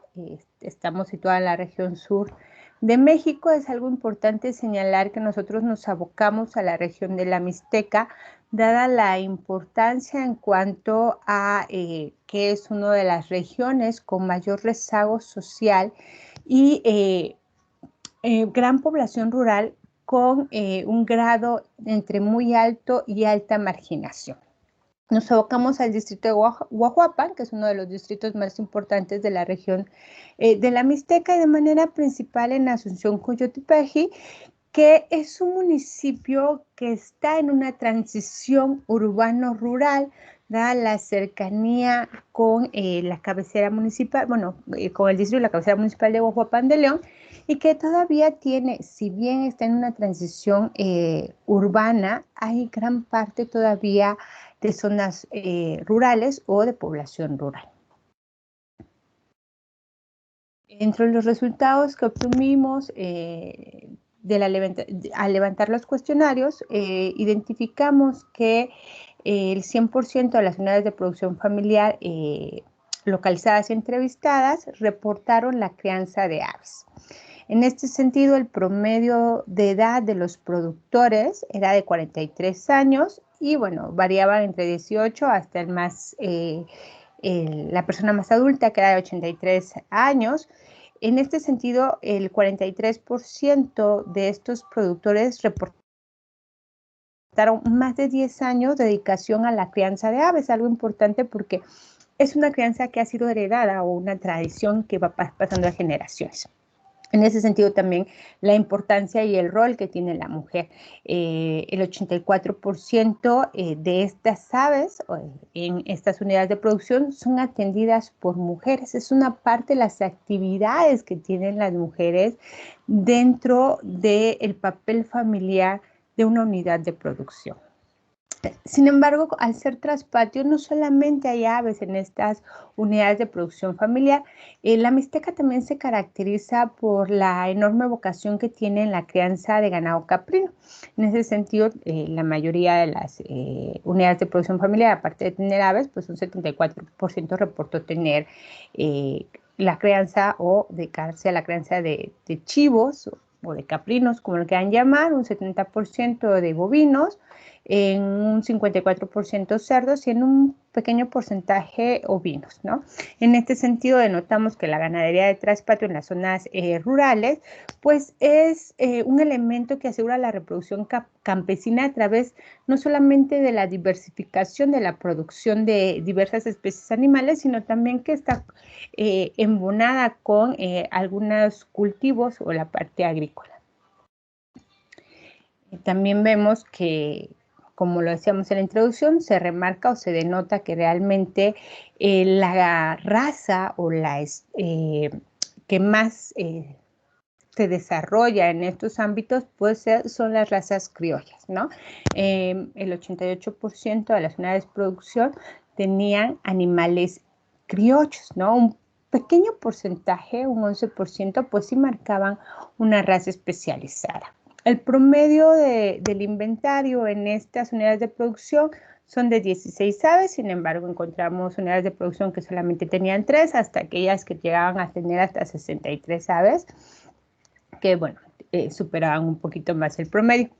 estamos situados en la región sur de México. Es algo importante señalar que nosotros nos abocamos a la región de la Mixteca, dada la importancia en cuanto a que es una de las regiones con mayor rezago social y gran población rural con un grado entre muy alto y alta marginación. Nos abocamos al distrito de Huajuapan, que es uno de los distritos más importantes de la región de la Mixteca, y de manera principal en Asunción Coyotepec, que es un municipio que está en una transición urbano-rural, dada la cercanía con la cabecera municipal, bueno, con el distrito y la cabecera municipal de Huajuapan de León, y que todavía tiene, si bien está en una transición urbana, hay gran parte todavía de zonas rurales o de población rural. Entre los resultados que obtuvimos al levantar los cuestionarios, identificamos que el 100% de las unidades de producción familiar localizadas y entrevistadas reportaron la crianza de aves. En este sentido, el promedio de edad de los productores era de 43 años y, bueno, variaban entre 18 hasta la persona más adulta, que era de 83 años. En este sentido, el 43% de estos productores reportaron más de 10 años de dedicación a la crianza de aves, algo importante porque es una crianza que ha sido heredada o una tradición que va pasando de generaciones. En ese sentido también la importancia y el rol que tiene la mujer. El 84% de estas aves en estas unidades de producción son atendidas por mujeres. Es una parte de las actividades que tienen las mujeres dentro del papel familiar de una unidad de producción. Sin embargo, al ser traspatio, no solamente hay aves en estas unidades de producción familiar, la Mixteca también se caracteriza por la enorme vocación que tiene en la crianza de ganado caprino. En ese sentido, la mayoría de las unidades de producción familiar, aparte de tener aves, pues un 74% reportó tener la crianza o dedicarse a la crianza de chivos o de caprinos, como lo quieran llamar, un 70% de bovinos, en un 54% cerdos y en un pequeño porcentaje ovinos, ¿no? En este sentido, denotamos que la ganadería de traspatio en las zonas rurales, pues es un elemento que asegura la reproducción campesina a través no solamente de la diversificación de la producción de diversas especies animales, sino también que está embonada con algunos cultivos o la parte agrícola. También vemos que, como lo decíamos en la introducción, se remarca o se denota que realmente la raza o la que más se desarrolla en estos ámbitos son las razas criollas, ¿no? El 88% de las unidades de producción tenían animales criollos, ¿no? Un pequeño porcentaje, un 11%, pues sí marcaban una raza especializada. El promedio del inventario en estas unidades de producción son de 16 aves, sin embargo encontramos unidades de producción que solamente tenían 3, hasta aquellas que llegaban a tener hasta 63 aves, que bueno, superaban un poquito más el promedio.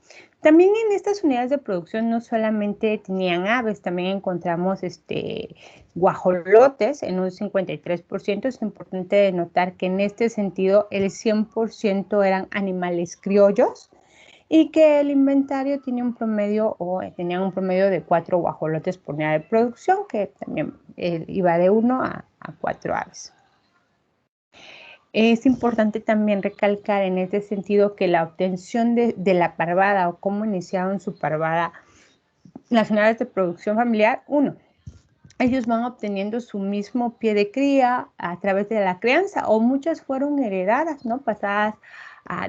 También en estas unidades de producción no solamente tenían aves, también encontramos guajolotes en un 53%. Es importante notar que en este sentido el 100% eran animales criollos y que el inventario tenía un promedio de 4 guajolotes por unidad de producción, que también iba de 1 a 4 aves. Es importante también recalcar en este sentido que la obtención de la parvada o cómo iniciaron su parvada las unidades de producción familiar, ellos van obteniendo su mismo pie de cría a través de la crianza, o muchas fueron heredadas, ¿no? Pasadas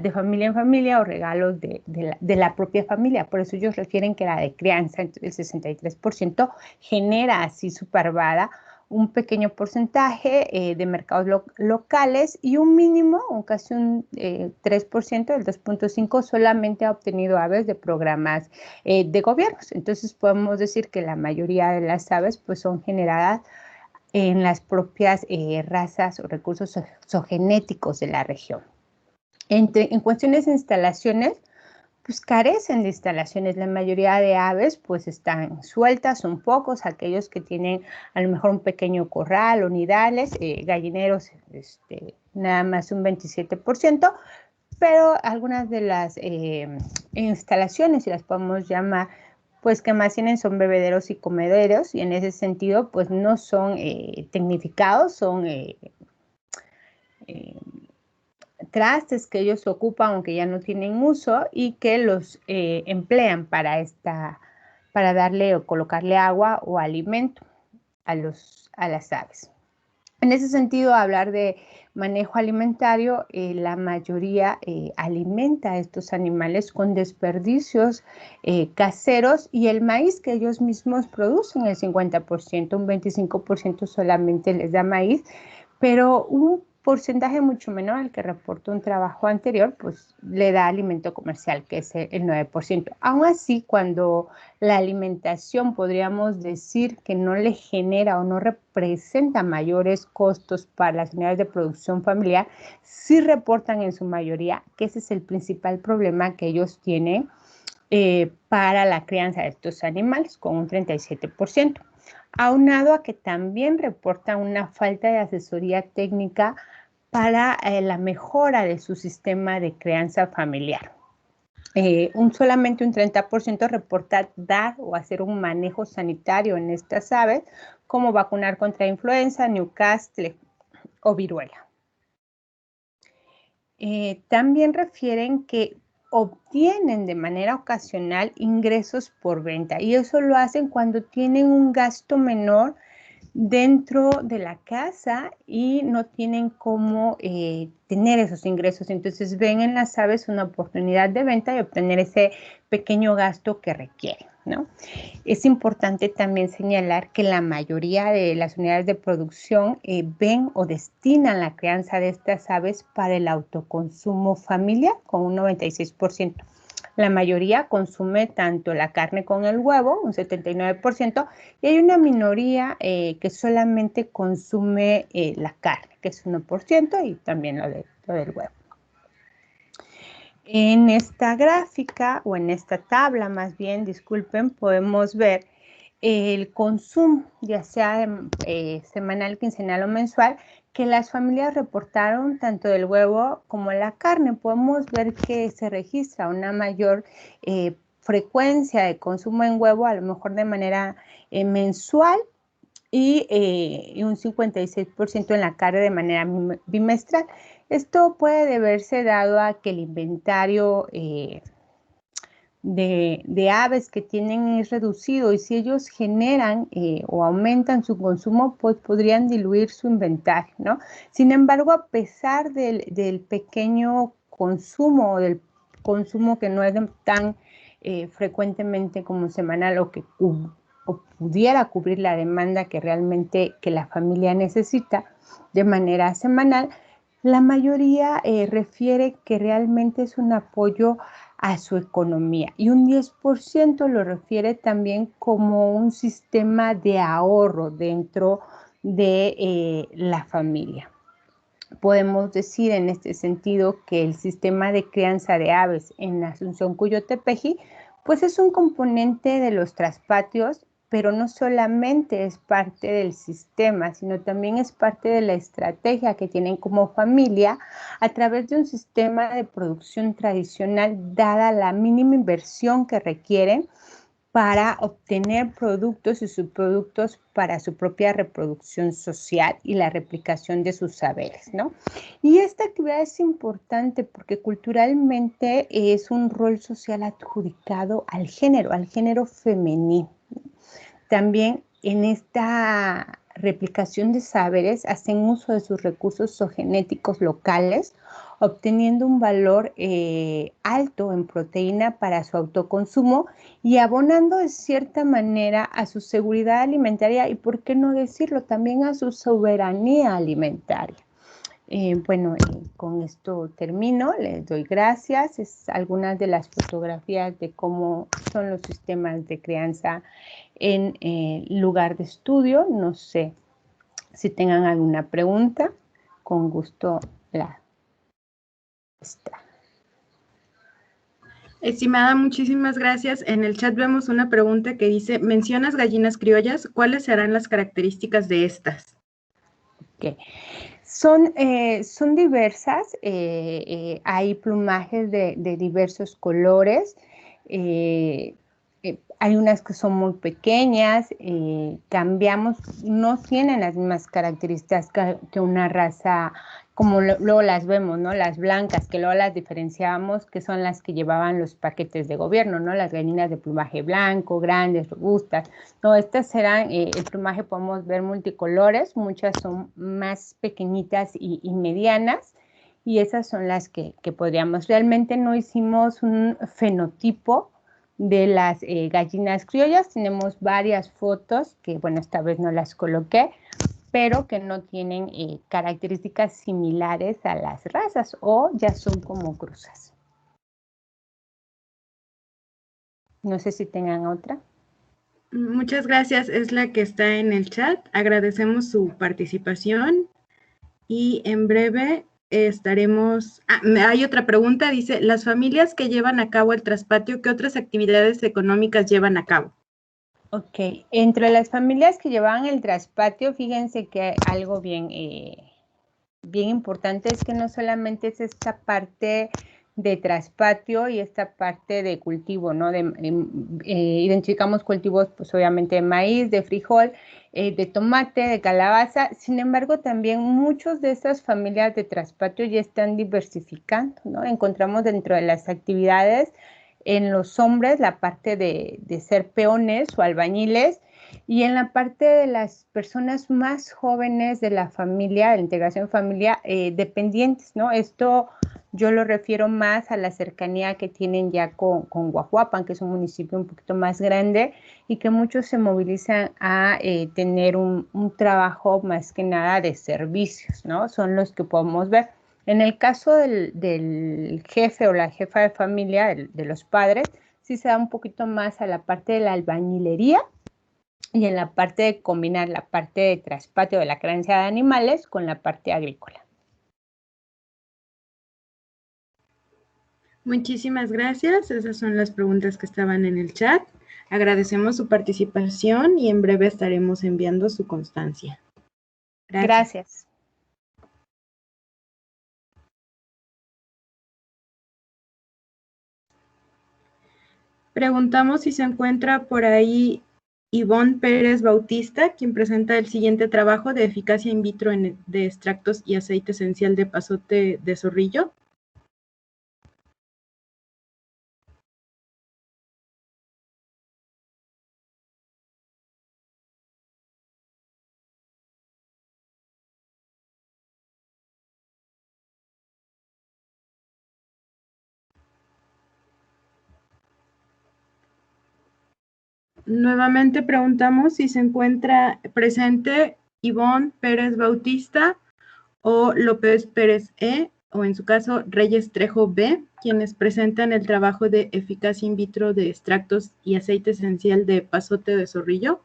de familia en familia o regalos de la propia familia. Por eso ellos refieren que la de crianza, el 63%, genera así su parvada, un pequeño porcentaje de mercados locales y un mínimo, casi un 3%, del 2.5%, solamente ha obtenido aves de programas de gobiernos. Entonces podemos decir que la mayoría de las aves pues son generadas en las propias razas o recursos zoogenéticos de la región. En cuestiones de instalaciones, pues carecen de instalaciones. La mayoría de aves pues están sueltas, son pocos aquellos que tienen a lo mejor un pequeño corral o nidales, gallineros nada más un 27%, pero algunas de las instalaciones, si las podemos llamar, pues que más tienen son bebederos y comederos, y en ese sentido pues no son tecnificados, son trastes que ellos ocupan aunque ya no tienen uso y que los emplean para darle o colocarle agua o alimento a las aves. En ese sentido, hablar de manejo alimentario, la mayoría alimenta a estos animales con desperdicios caseros, y el maíz que ellos mismos producen, el 50%, un 25% solamente les da maíz, pero un porcentaje mucho menor al que reportó un trabajo anterior, pues le da alimento comercial, que es el 9%. Aún así, cuando la alimentación podríamos decir que no le genera o no representa mayores costos para las unidades de producción familiar, sí reportan en su mayoría que ese es el principal problema que ellos tienen para la crianza de estos animales, con un 37%. Aunado a que también reportan una falta de asesoría técnica para la mejora de su sistema de crianza familiar. Solamente un 30% reporta dar o hacer un manejo sanitario en estas aves, como vacunar contra influenza, Newcastle o viruela. También refieren que obtienen de manera ocasional ingresos por venta, y eso lo hacen cuando tienen un gasto menor dentro de la casa y no tienen cómo tener esos ingresos. Entonces ven en las aves una oportunidad de venta y obtener ese pequeño gasto que requieren, ¿no? Es importante también señalar que la mayoría de las unidades de producción ven o destinan la crianza de estas aves para el autoconsumo familiar, con un 96%. La mayoría consume tanto la carne con el huevo, un 79%, y hay una minoría que solamente consume la carne, que es 1%, y también lo del huevo. En esta gráfica, o en esta tabla más bien, disculpen, podemos ver el consumo, ya sea semanal, quincenal o mensual, que las familias reportaron tanto del huevo como la carne. Podemos ver que se registra una mayor frecuencia de consumo en huevo, a lo mejor de manera mensual, y un 56% en la carne de manera bimestral. Esto puede deberse dado a que el inventario de aves que tienen es reducido, y si ellos generan o aumentan su consumo, pues podrían diluir su inventario, ¿no? Sin embargo, a pesar del pequeño consumo, o del consumo que no es tan frecuentemente como semanal, o que pudiera cubrir la demanda que realmente la familia necesita de manera semanal, la mayoría refiere que realmente es un apoyo a su economía, y un 10% lo refiere también como un sistema de ahorro dentro de la familia. Podemos decir en este sentido que el sistema de crianza de aves en Asunción Cuyotepeji pues es un componente de los traspatios, pero no solamente es parte del sistema, sino también es parte de la estrategia que tienen como familia a través de un sistema de producción tradicional, dada la mínima inversión que requieren para obtener productos y subproductos para su propia reproducción social y la replicación de sus saberes, ¿no? Y esta actividad es importante porque culturalmente es un rol social adjudicado al género femenino. También en esta replicación de saberes hacen uso de sus recursos zoogenéticos locales, obteniendo un valor alto en proteína para su autoconsumo y abonando de cierta manera a su seguridad alimentaria y, por qué no decirlo, también a su soberanía alimentaria. Con esto termino, les doy gracias. Es algunas de las fotografías de cómo son los sistemas de crianza en lugar de estudio. No sé si tengan alguna pregunta, con gusto la está.
Estimada, muchísimas gracias. En el chat vemos una pregunta que dice, mencionas gallinas criollas, ¿cuáles serán las características de estas?
Okay. Son diversas, hay plumajes de diversos colores, hay unas que son muy pequeñas, no tienen las mismas características que una raza, como luego las vemos, ¿no? Las blancas, que luego las diferenciamos, que son las que llevaban los paquetes de gobierno, ¿no? Las gallinas de plumaje blanco, grandes, robustas. No, estas eran, el plumaje podemos ver multicolores, muchas son más pequeñitas y medianas, y esas son las que podríamos. Realmente no hicimos un fenotipo de las gallinas criollas, tenemos varias fotos que, bueno, esta vez no las coloqué, pero que no tienen características similares a las razas o ya son como cruzas. No sé si tengan otra.
Muchas gracias, es la que está en el chat. Agradecemos su participación y en breve estaremos... hay otra pregunta, dice, las familias que llevan a cabo el traspatio, ¿qué otras actividades económicas llevan a cabo?
Ok, entre las familias que llevaban el traspatio, fíjense que algo bien importante es que no solamente es esta parte de traspatio y esta parte de cultivo, ¿no? Identificamos cultivos, pues obviamente de maíz, de frijol, de tomate, de calabaza. Sin embargo, también muchos de estas familias de traspatio ya están diversificando, ¿no? Encontramos dentro de las actividades en los hombres la parte de ser peones o albañiles, y en la parte de las personas más jóvenes de la familia, de la integración familiar, dependientes, ¿no? Esto yo lo refiero más a la cercanía que tienen ya con Guajuapan, que es un municipio un poquito más grande y que muchos se movilizan a tener un trabajo más que nada de servicios, ¿no? Son los que podemos ver. En el caso del jefe o la jefa de familia, de los padres, sí se da un poquito más a la parte de la albañilería y en la parte de combinar la parte de traspatio de la crianza de animales con la parte agrícola.
Muchísimas gracias. Esas son las preguntas que estaban en el chat. Agradecemos su participación y en breve estaremos enviando su constancia.
Gracias.
Preguntamos si se encuentra por ahí Ivonne Pérez Bautista, quien presenta el siguiente trabajo de eficacia in vitro de extractos y aceite esencial de pasote de zorrillo. Nuevamente preguntamos si se encuentra presente Ivonne Pérez Bautista o López Pérez E, o en su caso Reyes Trejo B, quienes presentan el trabajo de eficacia in vitro de extractos y aceite esencial de pasote de zorrillo.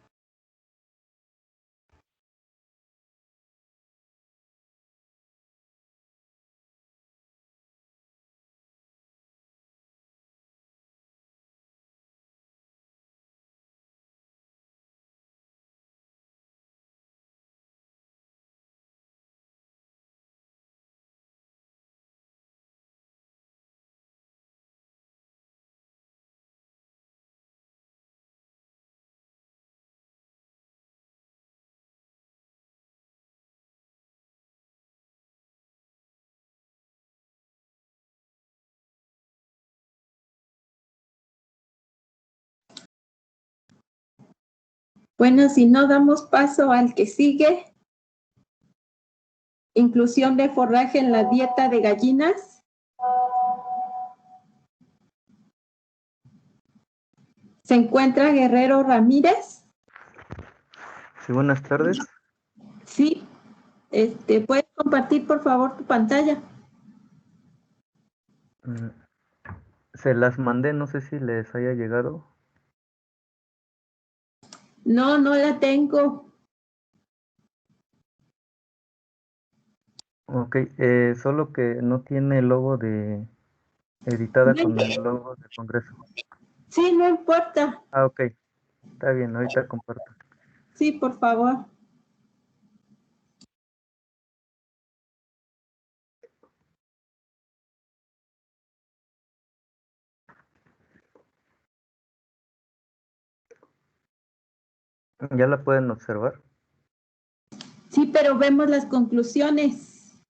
Bueno, si no damos paso al que sigue, inclusión de forraje en la dieta de gallinas. Se encuentra Guerrero Ramírez.
Sí, buenas tardes.
Sí, ¿puedes compartir por favor tu pantalla?
Se las mandé, no sé si les haya llegado.
No, no la tengo.
Ok, solo que no tiene el logo de editada
No
con el
importa.
logo del Congreso.
Sí, no importa.
Ah, ok. Está bien, ahorita comparto.
Sí, por favor.
¿Ya la pueden observar?
Sí, pero vemos las conclusiones.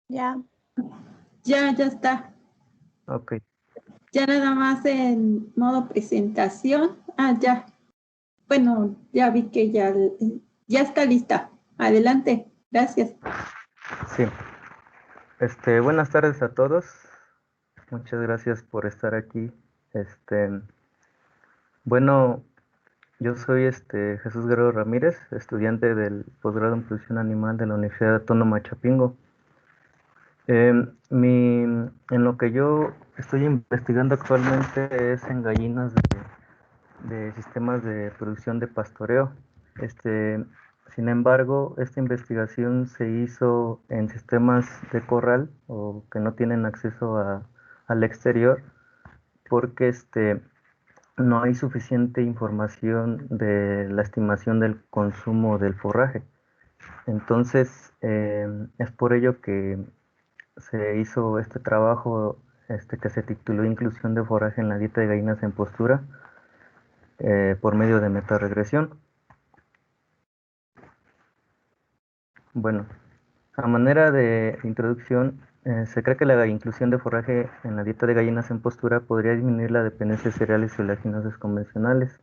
Ya.
Ya está.
Ok.
Ya nada más en modo presentación. Ah, ya. Bueno, ya vi que ya está lista. Adelante. Gracias.
Sí. Buenas tardes a todos. Muchas gracias por estar aquí. Bueno, yo soy Jesús Guerrero Ramírez, estudiante del posgrado en producción animal de la Universidad Autónoma de Chapingo. En lo que yo estoy investigando actualmente es en gallinas de sistemas de producción de pastoreo. Sin embargo, esta investigación se hizo en sistemas de corral o que no tienen acceso al exterior porque no hay suficiente información de la estimación del consumo del forraje. Entonces, es por ello que se hizo este trabajo que se tituló Inclusión de forraje en la dieta de gallinas en postura por medio de metaregresión. Bueno, a manera de introducción, se cree que la inclusión de forraje en la dieta de gallinas en postura podría disminuir la dependencia de cereales y oleaginosas convencionales.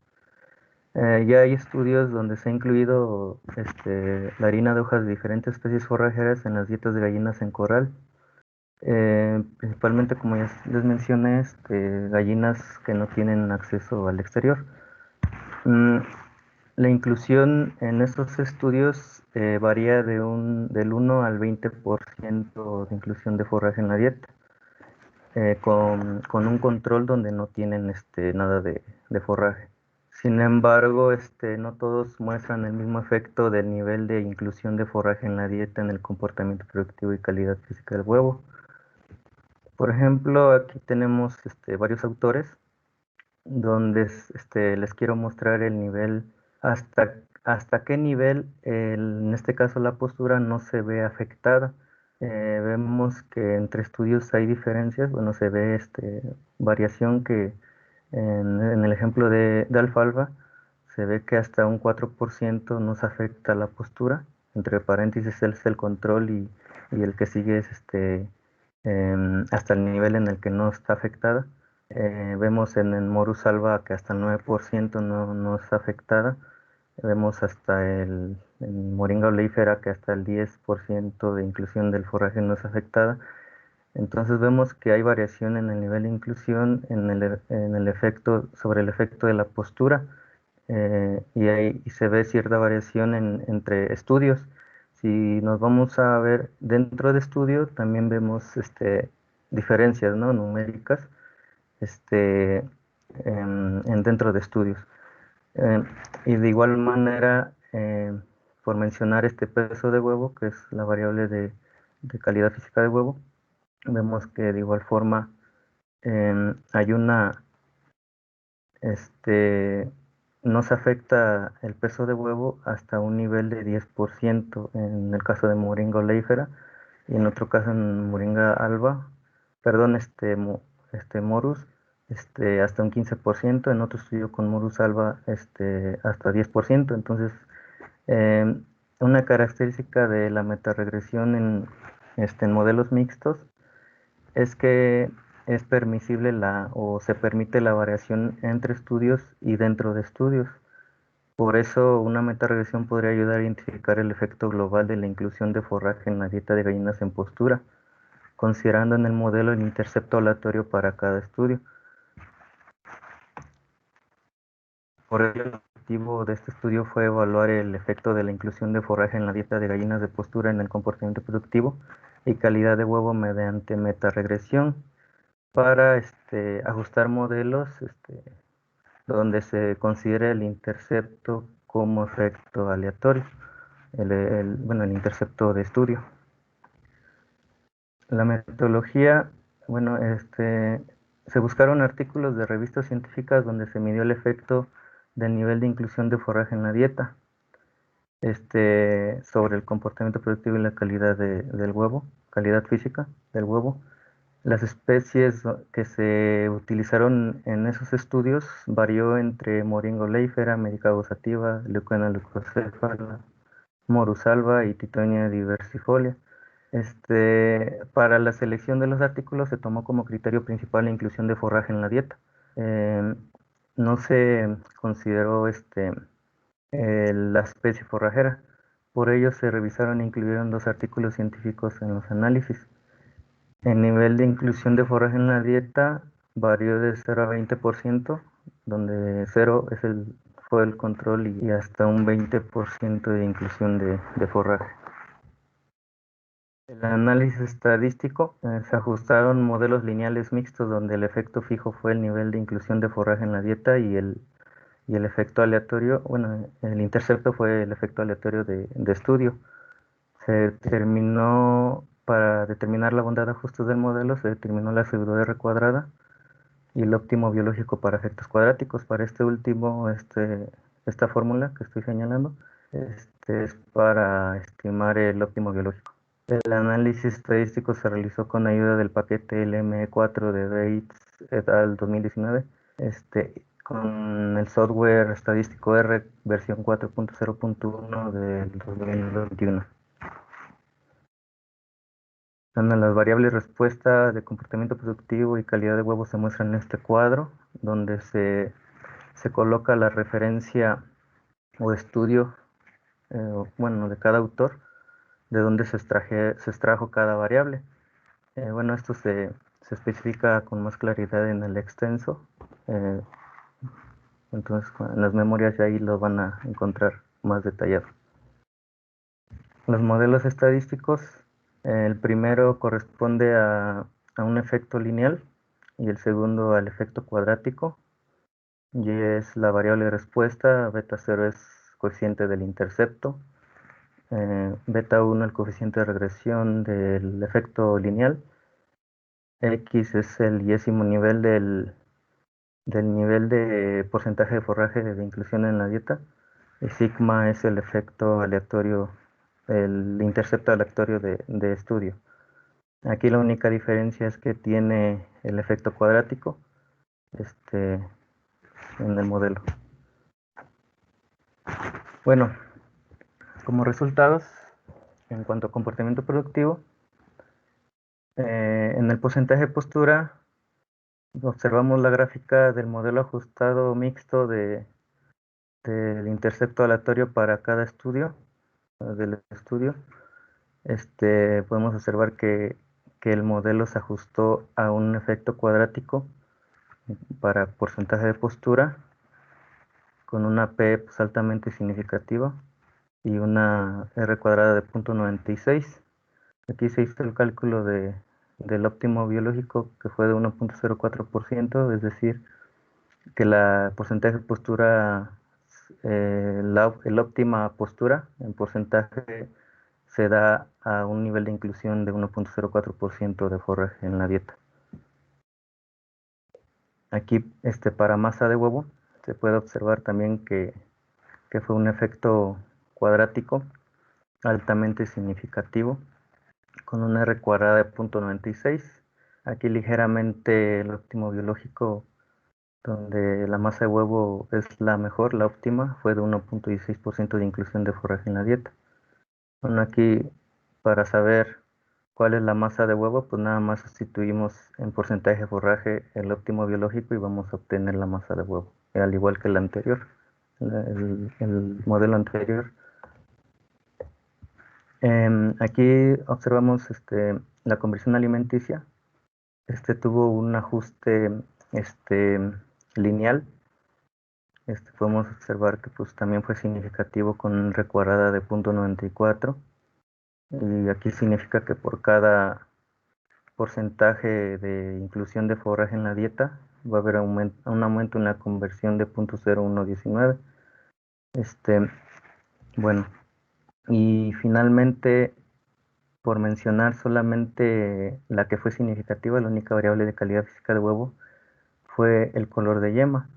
Ya hay estudios donde se ha incluido la harina de hojas de diferentes especies forrajeras en las dietas de gallinas en corral. Principalmente, como ya les mencioné, gallinas que no tienen acceso al exterior. La inclusión en estos estudios varía del 1 al 20% de inclusión de forraje en la dieta, con un control donde no tienen nada de forraje. Sin embargo, no todos muestran el mismo efecto del nivel de inclusión de forraje en la dieta en el comportamiento productivo y calidad física del huevo. Por ejemplo, aquí tenemos varios autores donde les quiero mostrar el nivel, hasta qué nivel, en este caso la postura no se ve afectada. Vemos que entre estudios hay diferencias, bueno, se ve variación que en el ejemplo de alfalfa se ve que hasta un 4% nos afecta la postura, entre paréntesis es el control y el que sigue es hasta el nivel en el que no está afectada. Vemos en el Morus alba que hasta el 9% no está afectada. Vemos hasta en Moringa oleífera que hasta el 10% de inclusión del forraje no es afectada. Entonces vemos que hay variación en el nivel de inclusión, en el efecto, sobre el efecto de la postura, y se ve cierta variación entre estudios. Si nos vamos a ver dentro de estudio, también vemos diferencias, ¿no?, numéricas dentro de estudios. Y de igual manera, por mencionar este peso de huevo, que es la variable de calidad física de huevo, vemos que de igual forma hay no se afecta el peso de huevo hasta un nivel de 10% en el caso de Moringa oleífera, y en otro caso en Moringa alba, perdón, Morus, hasta un 15%, en otro estudio con Morus alba, hasta 10%. Entonces, una característica de la metaregresión en modelos mixtos es que es permisible o se permite la variación entre estudios y dentro de estudios. Por eso, una metaregresión podría ayudar a identificar el efecto global de la inclusión de forraje en la dieta de gallinas en postura, considerando en el modelo el intercepto aleatorio para cada estudio. Por ello, el objetivo de este estudio fue evaluar el efecto de la inclusión de forraje en la dieta de gallinas de postura en el comportamiento productivo y calidad de huevo mediante metaregresión, para ajustar modelos donde se considere el intercepto como efecto aleatorio, el intercepto de estudio. La metodología Bueno, se buscaron artículos de revistas científicas donde se midió el efecto del nivel de inclusión de forraje en la dieta, sobre el comportamiento productivo y la calidad del huevo, calidad física del huevo. Las especies que se utilizaron en esos estudios varió entre Moringa oleifera, Medicago sativa, Leucena leucocéfala, Morus alba y Titonia diversifolia. Para la selección de los artículos se tomó como criterio principal la inclusión de forraje en la dieta. No se consideró la especie forrajera. Por ello se revisaron e incluyeron 2 artículos científicos en los análisis. El nivel de inclusión de forraje en la dieta varió de 0 a 20%, donde 0 fue el control y hasta un 20% de inclusión de forraje. El análisis estadístico, se ajustaron modelos lineales mixtos donde el efecto fijo fue el nivel de inclusión de forraje en la dieta y el efecto aleatorio, bueno, el intercepto fue el efecto aleatorio de estudio. Se determinó, para determinar la bondad de ajustes del modelo, se determinó la pseudo R cuadrada y el óptimo biológico para efectos cuadráticos. Para este último, esta fórmula que estoy señalando, es para estimar el óptimo biológico. El análisis estadístico se realizó con ayuda del paquete LM4 de Bates et al. 2019, con el software estadístico R versión 4.0.1 del 2021. Las variables respuesta de comportamiento productivo y calidad de huevos se muestran en este cuadro, donde se coloca la referencia o estudio, de cada autor, de donde se extrajo cada variable. Esto se especifica con más claridad en el extenso. Entonces, en las memorias ya ahí lo van a encontrar más detallado. Los modelos estadísticos, el primero corresponde a un efecto lineal y el segundo al efecto cuadrático. Y es la variable de respuesta, beta 0 es coeficiente del intercepto, beta 1 el coeficiente de regresión del efecto lineal, X es el 10º nivel del nivel de porcentaje de forraje de inclusión en la dieta, y sigma es el efecto aleatorio, el intercepto aleatorio de estudio. Aquí la única diferencia es que tiene el efecto cuadrático en el modelo. Bueno, como resultados, en cuanto a comportamiento productivo, en el porcentaje de postura observamos la gráfica del modelo ajustado mixto del intercepto aleatorio para cada estudio del estudio. Podemos observar que el modelo se ajustó a un efecto cuadrático para porcentaje de postura con una P pues, altamente significativa y una R cuadrada de 0.96. Aquí se hizo el cálculo del óptimo biológico, que fue de 1.04%, es decir, que la porcentaje de postura, el óptima postura en porcentaje se da a un nivel de inclusión de 1.04% de forraje en la dieta. Aquí, para masa de huevo, se puede observar también que fue un efecto cuadrático altamente significativo, con una R cuadrada de 0.96. Aquí ligeramente el óptimo biológico, donde la masa de huevo es la mejor, la óptima, fue de 1.16% de inclusión de forraje en la dieta. Bueno, aquí para saber cuál es la masa de huevo, pues nada más sustituimos en porcentaje de forraje el óptimo biológico y vamos a obtener la masa de huevo, al igual que el anterior, el modelo anterior. Aquí observamos la conversión alimenticia. Tuvo un ajuste lineal. Podemos observar que pues, también fue significativo con una R cuadrada de 0.94. Y aquí significa que por cada porcentaje de inclusión de forraje en la dieta va a haber un aumento en la conversión de 0.0119. Bueno, y finalmente por mencionar solamente la que fue significativa, la única variable de calidad física de huevo, fue el color de yema.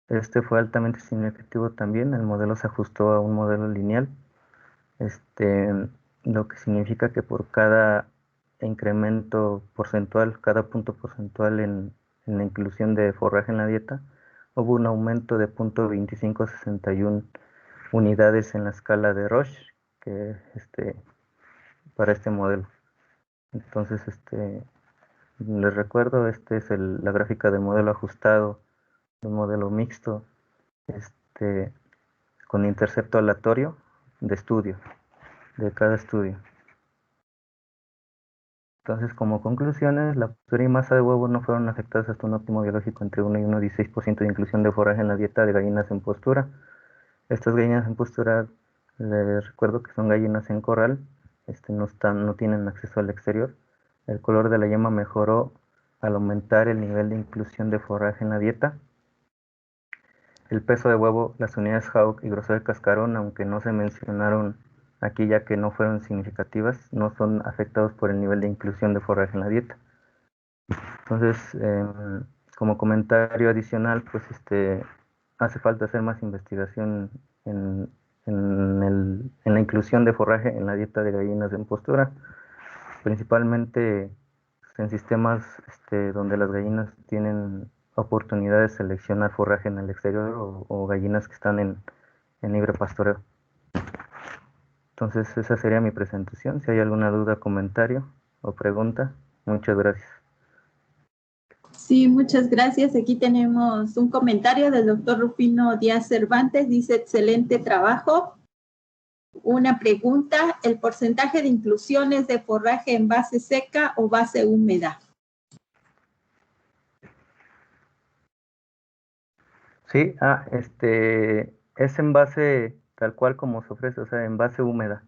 Este fue altamente significativo también. El modelo se ajustó a un modelo lineal, lo que significa que por cada incremento porcentual, cada punto porcentual en la inclusión de forraje en la dieta, hubo un aumento de 0.2561 unidades en la escala de Roche, que para este modelo. Entonces, les recuerdo, esta es la gráfica del modelo ajustado, un modelo mixto, con intercepto aleatorio de estudio, de cada estudio. Entonces, como conclusiones, la postura y masa de huevo no fueron afectadas hasta un óptimo biológico entre 1 y 1,16% de inclusión de forraje en la dieta de gallinas en postura. Estas gallinas en postura, les recuerdo que son gallinas en corral, no tienen acceso al exterior. El color de la yema mejoró al aumentar el nivel de inclusión de forraje en la dieta. El peso de huevo, las unidades Hauck y grosor de cascarón, aunque no se mencionaron aquí ya que no fueron significativas, no son afectados por el nivel de inclusión de forraje en la dieta. Entonces, como comentario adicional, pues hace falta hacer más investigación en la inclusión de forraje en la dieta de gallinas en postura, principalmente en sistemas donde las gallinas tienen oportunidad de seleccionar forraje en el exterior o gallinas que están en libre pastoreo. Entonces esa sería mi presentación. Si hay alguna duda, comentario o pregunta, muchas gracias.
Sí, muchas gracias. Aquí tenemos un comentario del doctor Rufino Díaz Cervantes. Dice, excelente trabajo. Una pregunta, ¿el porcentaje de inclusión es de forraje en base seca o base húmeda?
Sí, es en base tal cual como se ofrece, o sea, en base húmeda.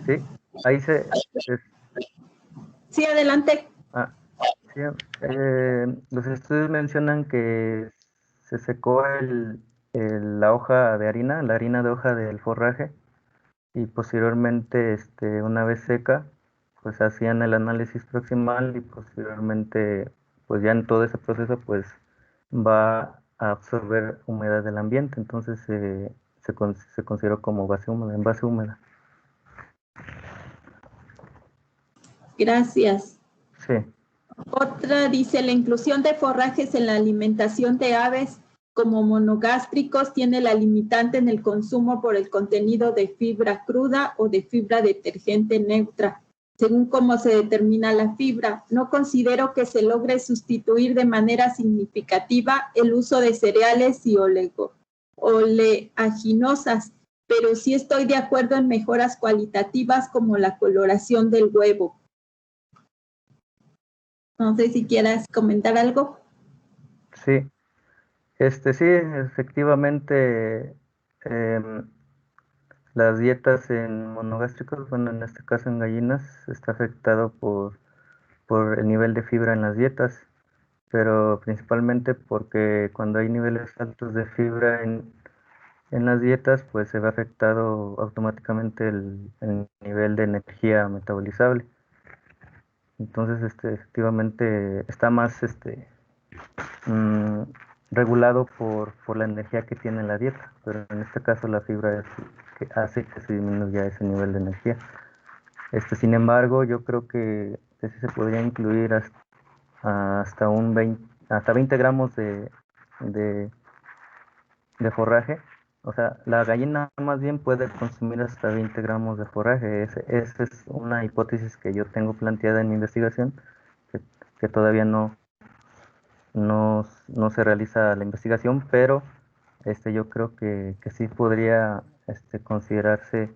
Sí, ahí
sí, adelante.
Sí, los estudios mencionan que se secó la hoja de harina, la harina de hoja del forraje, y posteriormente, una vez seca, pues hacían el análisis proximal y posteriormente, pues ya en todo ese proceso, pues va a absorber humedad del ambiente, entonces se consideró como base húmeda, en base húmeda.
Gracias.
Sí.
Otra dice, la inclusión de forrajes en la alimentación de aves como monogástricos tiene la limitante en el consumo por el contenido de fibra cruda o de fibra detergente neutra, según cómo se determina la fibra. No considero que se logre sustituir de manera significativa el uso de cereales y oleaginosas, pero sí estoy de acuerdo en mejoras cualitativas como la coloración del huevo. No sé si quieras comentar algo.
Sí, sí, efectivamente, las dietas en monogástricos, bueno, en este caso en gallinas, está afectado por el nivel de fibra en las dietas, pero principalmente porque cuando hay niveles altos de fibra en las dietas, pues se ve afectado automáticamente el nivel de energía metabolizable. Entonces, efectivamente, está más regulado por la energía que tiene la dieta, pero en este caso la fibra es que hace que se disminuya ese nivel de energía. Sin embargo, yo creo que sí se podría incluir hasta 20 gramos de forraje. O sea, la gallina más bien puede consumir hasta 20 gramos de forraje. Esa es una hipótesis que yo tengo planteada en mi investigación, que todavía no se realiza la investigación, pero yo creo que sí podría considerarse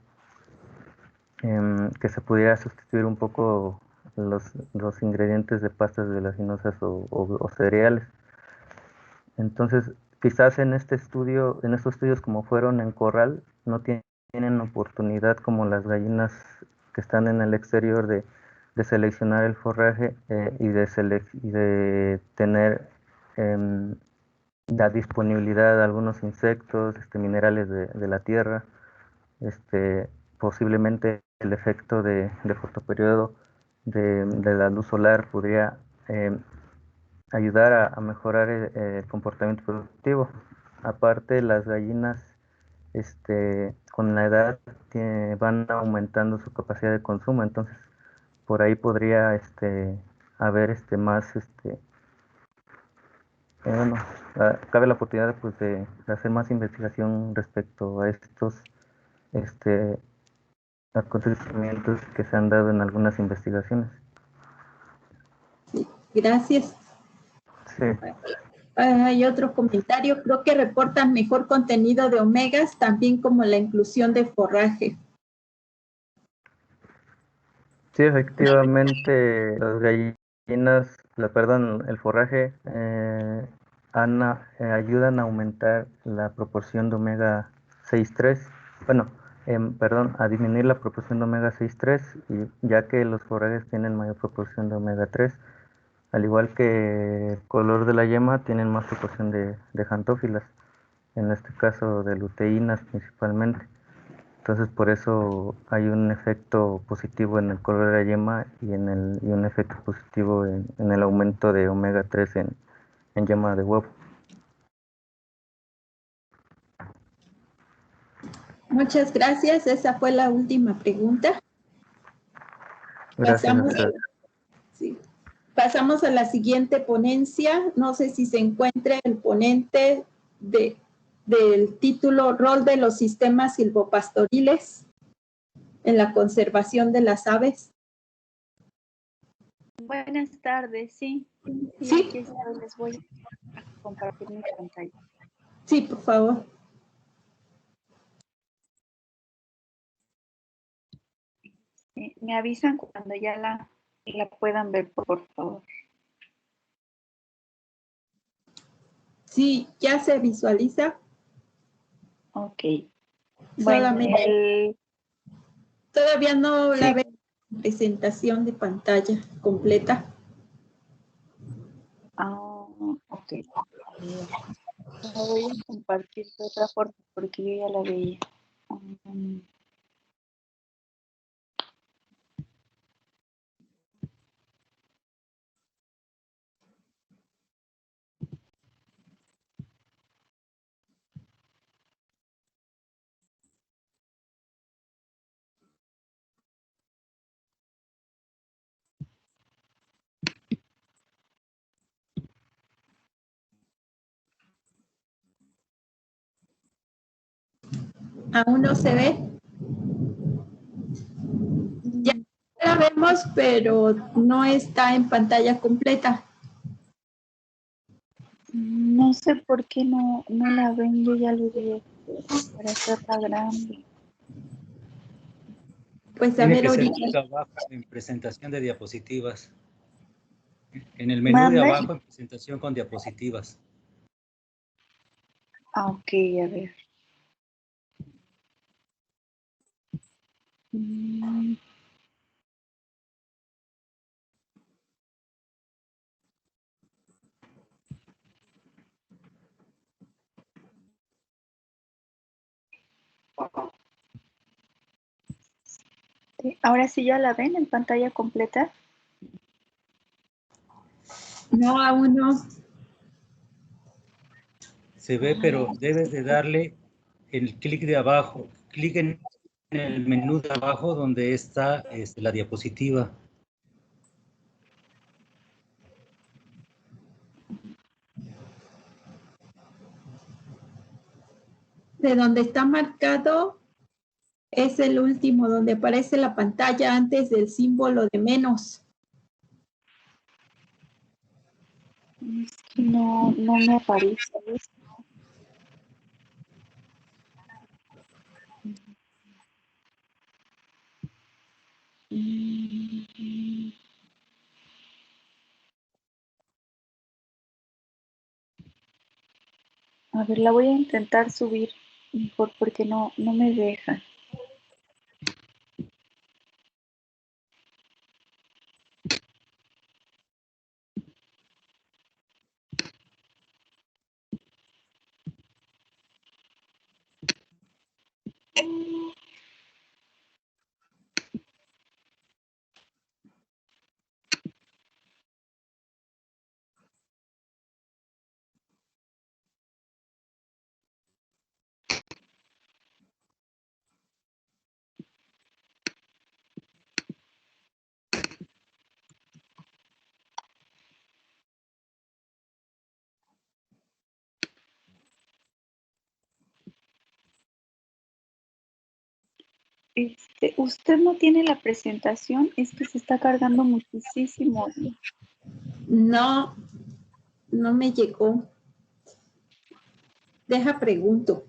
que se pudiera sustituir un poco los ingredientes de pastas oleaginosas o cereales. Entonces, quizás en estos estudios como fueron en corral, no tienen oportunidad como las gallinas que están en el exterior de seleccionar el forraje y de tener la disponibilidad de algunos insectos, minerales de la tierra, posiblemente el efecto de fotoperiodo de la luz solar podría ayudar a mejorar el comportamiento productivo. Aparte, las gallinas con la edad van aumentando su capacidad de consumo, entonces por ahí podría haber más bueno, cabe la oportunidad pues de hacer más investigación respecto a estos este, acontecimientos que se han dado en algunas investigaciones.
Sí, gracias.
Sí.
Hay otro comentario, creo que reportan mejor contenido de omegas, también como la inclusión de forraje.
Sí, efectivamente, las gallinas, perdón, el forraje ayudan a aumentar la proporción de omega 6,3, bueno, perdón, a disminuir la proporción de omega 6,3, y ya que los forrajes tienen mayor proporción de omega 3, al igual que el color de la yema, tienen más proporción de xantófilas, en este caso de luteínas principalmente. Entonces por eso hay un efecto positivo en el color de la yema y un efecto positivo en el aumento de omega 3 en yema de huevo.
Muchas gracias, esa fue la última pregunta.
Gracias.
Sí. Pasamos a la siguiente ponencia. No sé si se encuentra el ponente del título Rol de los sistemas silvopastoriles en la conservación de las aves.
Buenas tardes, sí.
Sí.
Aquí les voy a compartir mi pantalla.
Sí, por favor.
Me avisan cuando ya la puedan ver, por favor.
Sí, ya se visualiza.
Ok.
Solamente. Todavía no
sí.
la veo en presentación de pantalla completa.
Ok. La voy a compartir de otra forma porque yo ya la veía.
Aún no se ve. Ya la vemos, pero no está en pantalla completa.
No sé por qué no la ven, yo ya lo vi para hacerla grande.
Pues a
Tiene
ver
que ser
ahorita.
abajo en presentación de diapositivas. En el menú de abajo en presentación con diapositivas.
Ok, a ver. Ahora sí ya la ven en pantalla completa.
No, aún no.
Se ve, pero debes de darle el clic de abajo. Clic en el menú de abajo donde está la diapositiva.
De donde está marcado es el último, donde aparece la pantalla antes del símbolo de menos.
Es que no me aparece. A ver, la voy a intentar subir mejor porque no me deja. Usted no tiene la presentación, es que se está cargando muchísimo.
No, no me llegó. Deja pregunto.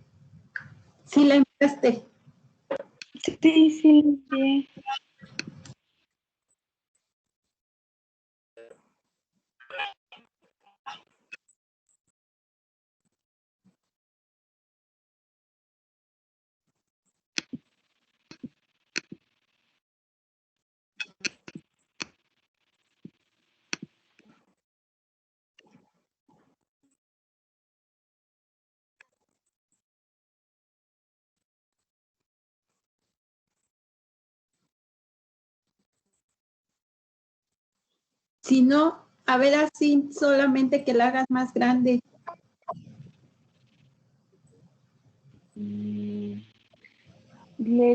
¿Sí la enviaste?
Sí, bien.
Si no, a ver así, solamente que la hagas más grande.
Le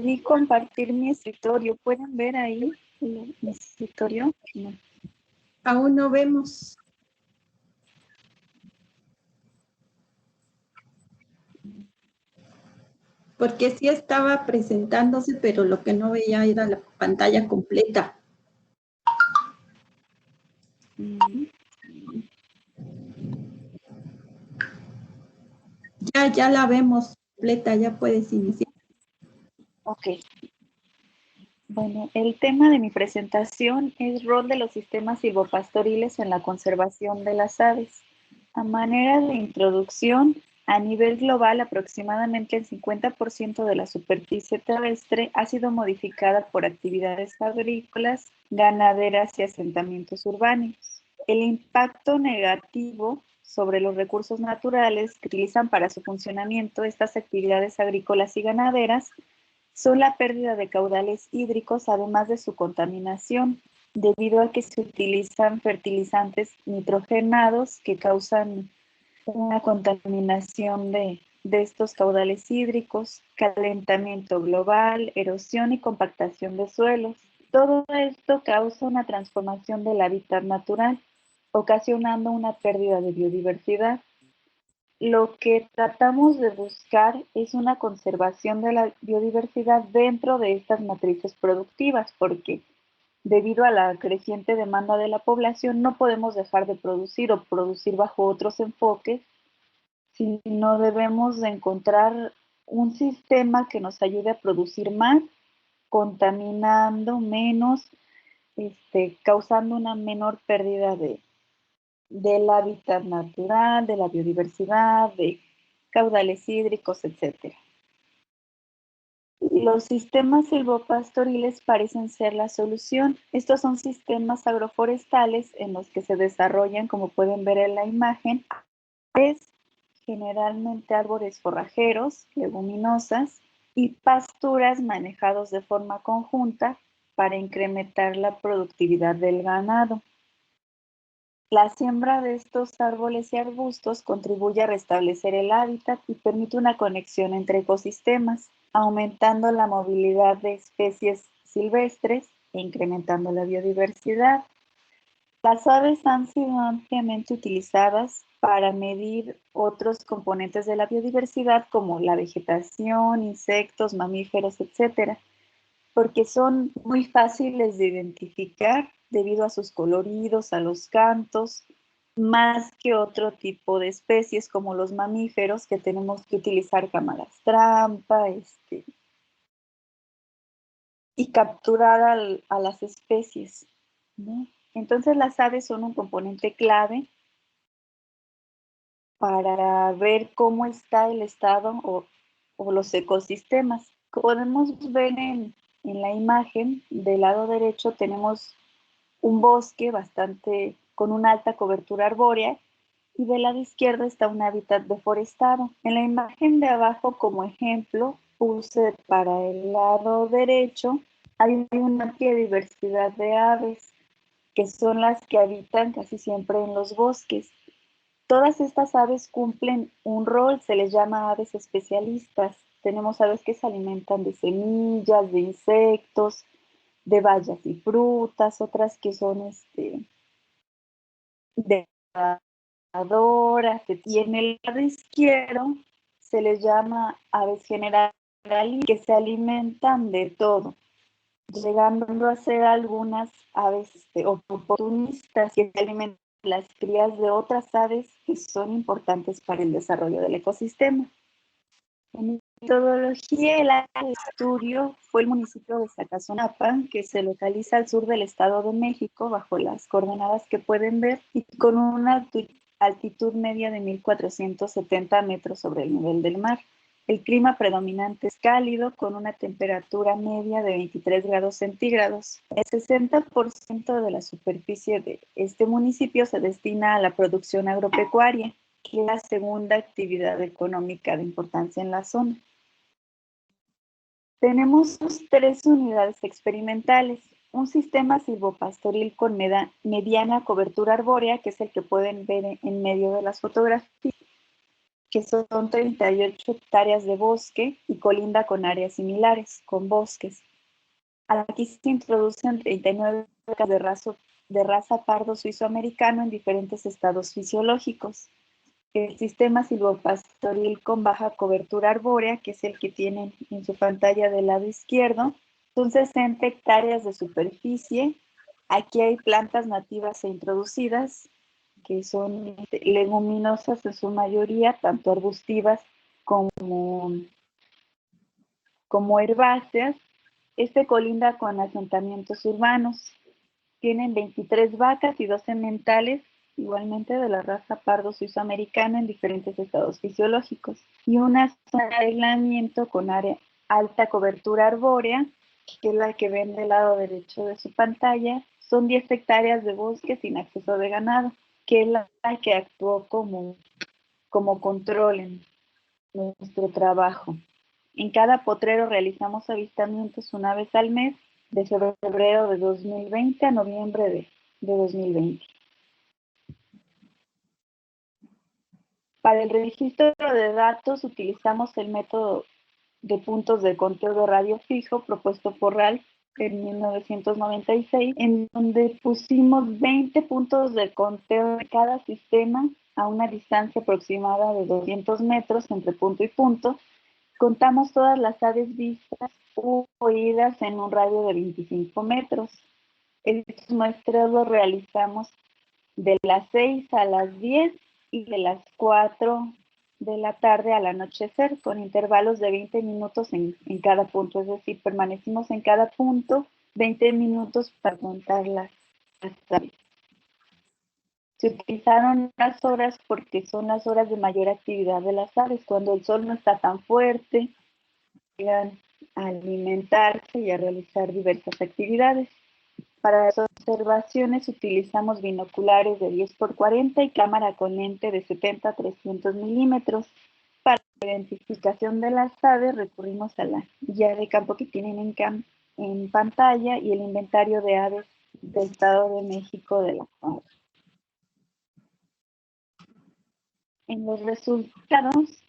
di compartir mi escritorio. ¿Pueden ver ahí mi escritorio? No.
Aún no vemos. Porque sí estaba presentándose, pero lo que no veía era la pantalla completa. Ya la vemos completa, ya puedes iniciar.
Ok. Bueno, el tema de mi presentación es rol de los sistemas silvopastoriles en la conservación de las aves. A manera de introducción, a nivel global, aproximadamente el 50% de la superficie terrestre ha sido modificada por actividades agrícolas, ganaderas y asentamientos urbanos. El impacto negativo sobre los recursos naturales que utilizan para su funcionamiento estas actividades agrícolas y ganaderas son la pérdida de caudales hídricos, además de su contaminación, debido a que se utilizan fertilizantes nitrogenados que causan una contaminación de estos caudales hídricos, calentamiento global, erosión y compactación de suelos. Todo esto causa una transformación del hábitat natural, ocasionando una pérdida de biodiversidad. Lo que tratamos de buscar es una conservación de la biodiversidad dentro de estas matrices productivas, porque debido a la creciente demanda de la población no podemos dejar de producir o producir bajo otros enfoques, sino debemos de encontrar un sistema que nos ayude a producir más, contaminando menos, causando una menor pérdida del hábitat natural, de la biodiversidad, de caudales hídricos, etc. Los sistemas silvopastoriles parecen ser la solución. Estos son sistemas agroforestales en los que se desarrollan, como pueden ver en la imagen, generalmente árboles forrajeros, leguminosas y pasturas manejados de forma conjunta para incrementar la productividad del ganado. La siembra de estos árboles y arbustos contribuye a restablecer el hábitat y permite una conexión entre ecosistemas, aumentando la movilidad de especies silvestres e incrementando la biodiversidad. Las aves han sido ampliamente utilizadas para medir otros componentes de la biodiversidad como la vegetación, insectos, mamíferos, etc., porque son muy fáciles de identificar debido a sus coloridos, a los cantos, más que otro tipo de especies como los mamíferos que tenemos que utilizar cámaras trampa y capturar a las especies, ¿no? Entonces las aves son un componente clave para ver cómo está el estado o los ecosistemas. Podemos ver en la imagen del lado derecho tenemos un bosque con una alta cobertura arbórea y del lado izquierdo está un hábitat deforestado. En la imagen de abajo, como ejemplo, puse para el lado derecho, hay una amplia diversidad de aves que son las que habitan casi siempre en los bosques. Todas estas aves cumplen un rol, se les llama aves especialistas. Tenemos aves que se alimentan de semillas, de insectos, de bayas y frutas, otras que son depredadoras. Y en el lado izquierdo se les llama aves generalistas, que se alimentan de todo, llegando a ser algunas aves oportunistas que se alimentan de las crías de otras aves que son importantes para el desarrollo del ecosistema. En metodología, el área de estudio fue el municipio de Zacazonapa, que se localiza al sur del Estado de México, bajo las coordenadas que pueden ver, y con una altitud media de 1.470 metros sobre el nivel del mar. El clima predominante es cálido, con una temperatura media de 23 grados centígrados. El 60% de la superficie de este municipio se destina a la producción agropecuaria, que es la segunda actividad económica de importancia en la zona. Tenemos 3 unidades experimentales. Un sistema silvopastoril con mediana cobertura arbórea, que es el que pueden ver en medio de las fotografías, que son 38 hectáreas de bosque y colinda con áreas similares, con bosques. Aquí se introducen 39 vacas de raza pardo suizo-americano en diferentes estados fisiológicos. El sistema silvopastoril con baja cobertura arbórea, que es el que tienen en su pantalla del lado izquierdo, son 60 hectáreas de superficie. Aquí hay plantas nativas e introducidas, que son leguminosas en su mayoría, tanto arbustivas como herbáceas. Colinda con asentamientos urbanos. Tienen 23 vacas y 2 sementales, igualmente de la raza pardo suizo-americana en diferentes estados fisiológicos. Y una zona de aislamiento con alta cobertura arbórea, que es la que ven del lado derecho de su pantalla. Son 10 hectáreas de bosque sin acceso de ganado, que es la que actuó como control en nuestro trabajo. En cada potrero realizamos avistamientos una vez al mes, de febrero de 2020 a noviembre de 2020. Para el registro de datos utilizamos el método de puntos de conteo de radio fijo propuesto por Ralph en 1996, en donde pusimos 20 puntos de conteo de cada sistema a una distancia aproximada de 200 metros entre punto y punto. Contamos todas las aves vistas u oídas en un radio de 25 metros. Estos muestreos los realizamos de las 6 a las 10 y de las 4 de la tarde al anochecer, con intervalos de 20 minutos en cada punto. Es decir, permanecimos en cada punto 20 minutos para contar las aves. Se utilizaron las horas porque son las horas de mayor actividad de las aves, cuando el sol no está tan fuerte, llegan a alimentarse y a realizar diversas actividades. Para las observaciones utilizamos binoculares de 10x40 y cámara con lente de 70 a 300 milímetros. Para la identificación de las aves recurrimos a la guía de campo que tienen en pantalla y el inventario de aves del Estado de México de la zona. En los resultados,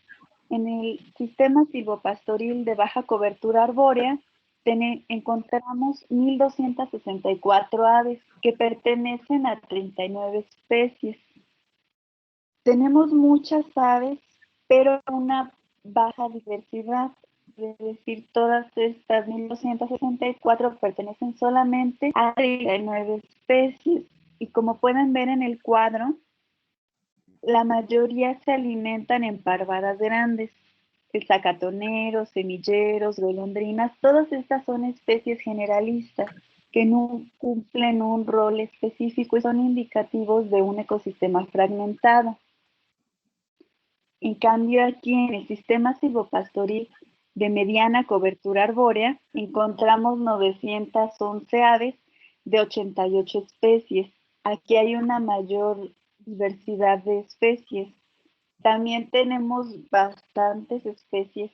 en el sistema silvopastoril de baja cobertura arbórea, encontramos 1.264 aves que pertenecen a 39 especies. Tenemos muchas aves, pero una baja diversidad, es decir, todas estas 1.264 pertenecen solamente a 39 especies. Y como pueden ver en el cuadro, la mayoría se alimentan en parvadas grandes. El zacatonero, semilleros, golondrinas, todas estas son especies generalistas que no cumplen un rol específico y son indicativos de un ecosistema fragmentado. En cambio, aquí en el sistema silvopastoril de mediana cobertura arbórea encontramos 911 aves de 88 especies. Aquí hay una mayor diversidad de especies. También tenemos bastantes especies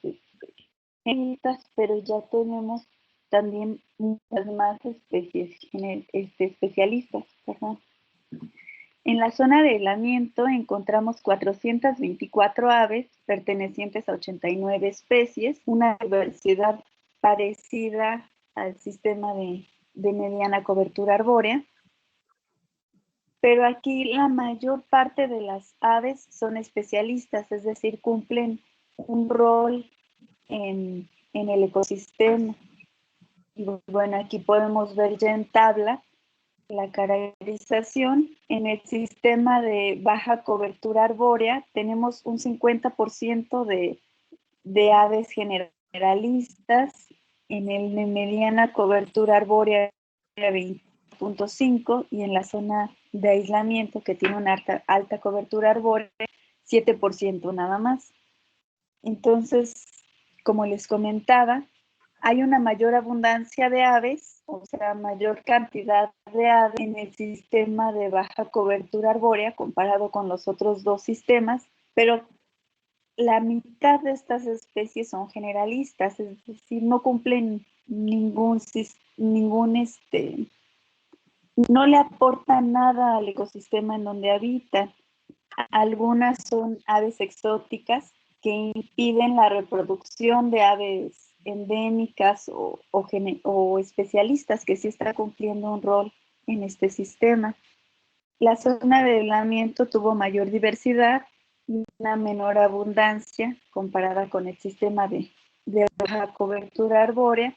pero ya tenemos también muchas más especies especialistas. Perdón. En la zona de aislamiento encontramos 424 aves pertenecientes a 89 especies, una diversidad parecida al sistema de mediana cobertura arbórea. Pero aquí la mayor parte de las aves son especialistas, es decir, cumplen un rol en en el ecosistema. Y bueno, aquí podemos ver ya en tabla la caracterización. En el sistema de baja cobertura arbórea tenemos un 50% de aves generalistas, en el de mediana cobertura arbórea 20.5 y en la zona de aislamiento que tiene una alta cobertura arbórea 7% nada más. Entonces, como les comentaba, hay una mayor abundancia de aves, o sea, mayor cantidad de aves en el sistema de baja cobertura arbórea comparado con los otros dos sistemas, pero la mitad de estas especies son generalistas, es decir, no cumplen no le aportan nada al ecosistema en donde habitan. Algunas son aves exóticas que impiden la reproducción de aves endémicas o especialistas que sí están cumpliendo un rol en este sistema. La zona de aislamiento tuvo mayor diversidad y una menor abundancia comparada con el sistema de baja cobertura arbórea,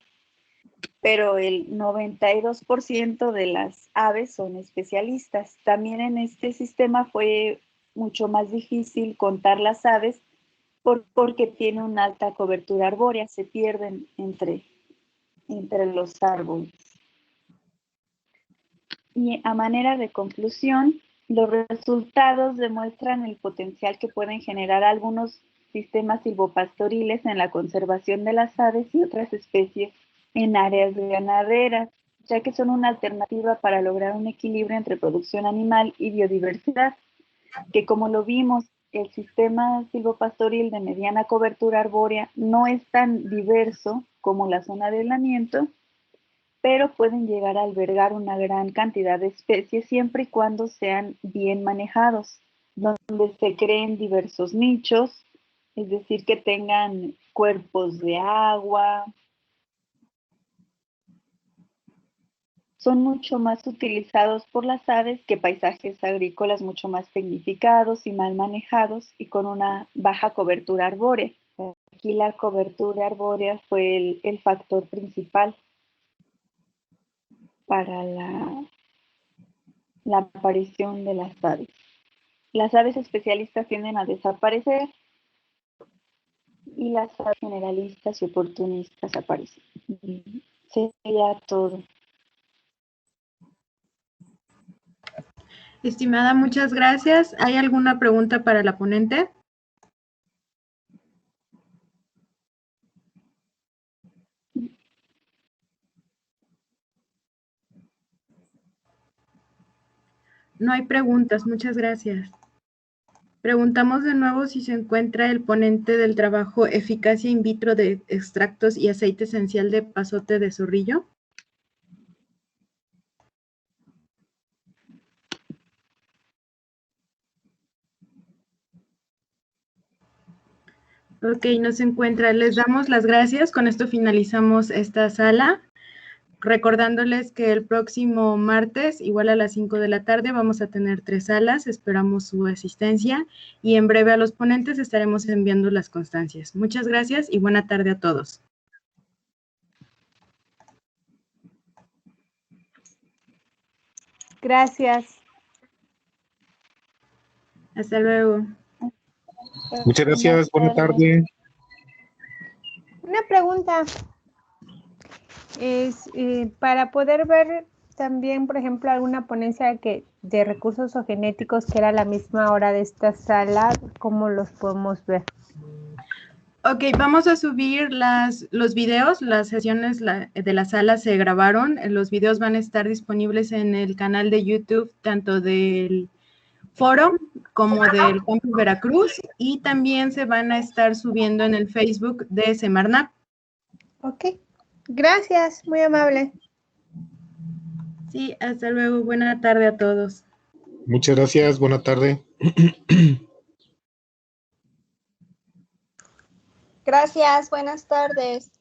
pero el 92% de las aves son especialistas. También en este sistema fue mucho más difícil contar las aves porque tiene una alta cobertura arbórea, se pierden entre los árboles. Y a manera de conclusión, los resultados demuestran el potencial que pueden generar algunos sistemas silvopastoriles en la conservación de las aves y otras especies en áreas ganaderas, ya que son una alternativa para lograr un equilibrio entre producción animal y biodiversidad, que como lo vimos, el sistema silvopastoril de mediana cobertura arbórea no es tan diverso como la zona de aislamiento, pero pueden llegar a albergar una gran cantidad de especies siempre y cuando sean bien manejados, donde se creen diversos nichos, es decir, que tengan cuerpos de agua. Son mucho más utilizados por las aves que paisajes agrícolas mucho más tecnificados y mal manejados y con una baja cobertura arbórea. Aquí la cobertura arbórea fue el factor principal para la aparición de las aves. Las aves especialistas tienden a desaparecer y las aves generalistas y oportunistas aparecen. Sería todo.
Estimada, muchas gracias. ¿Hay alguna pregunta para la ponente? No hay preguntas, muchas gracias. Preguntamos de nuevo si se encuentra el ponente del trabajo Eficacia in vitro de extractos y aceite esencial de pasote de zorrillo. Ok, no se encuentra. Les damos las gracias. Con esto finalizamos esta sala. Recordándoles que el próximo martes, igual a las 5 de la tarde, vamos a tener 3 salas. Esperamos su asistencia y en breve a los ponentes estaremos enviando las constancias. Muchas gracias y buena tarde a todos.
Gracias.
Hasta luego.
Muchas gracias, buena tarde.
Una pregunta. Es para poder ver también, por ejemplo, alguna ponencia de recursos o genéticos que era la misma hora de esta sala, ¿cómo los podemos ver?
Ok, vamos a subir los videos, las sesiones de la sala se grabaron, los videos van a estar disponibles en el canal de YouTube, tanto del foro como del Campus Veracruz, y también se van a estar subiendo en el Facebook de Semarnat.
Ok, gracias, muy amable.
Sí, hasta luego, buena tarde a todos.
Muchas gracias, buena tarde.
Gracias, buenas tardes.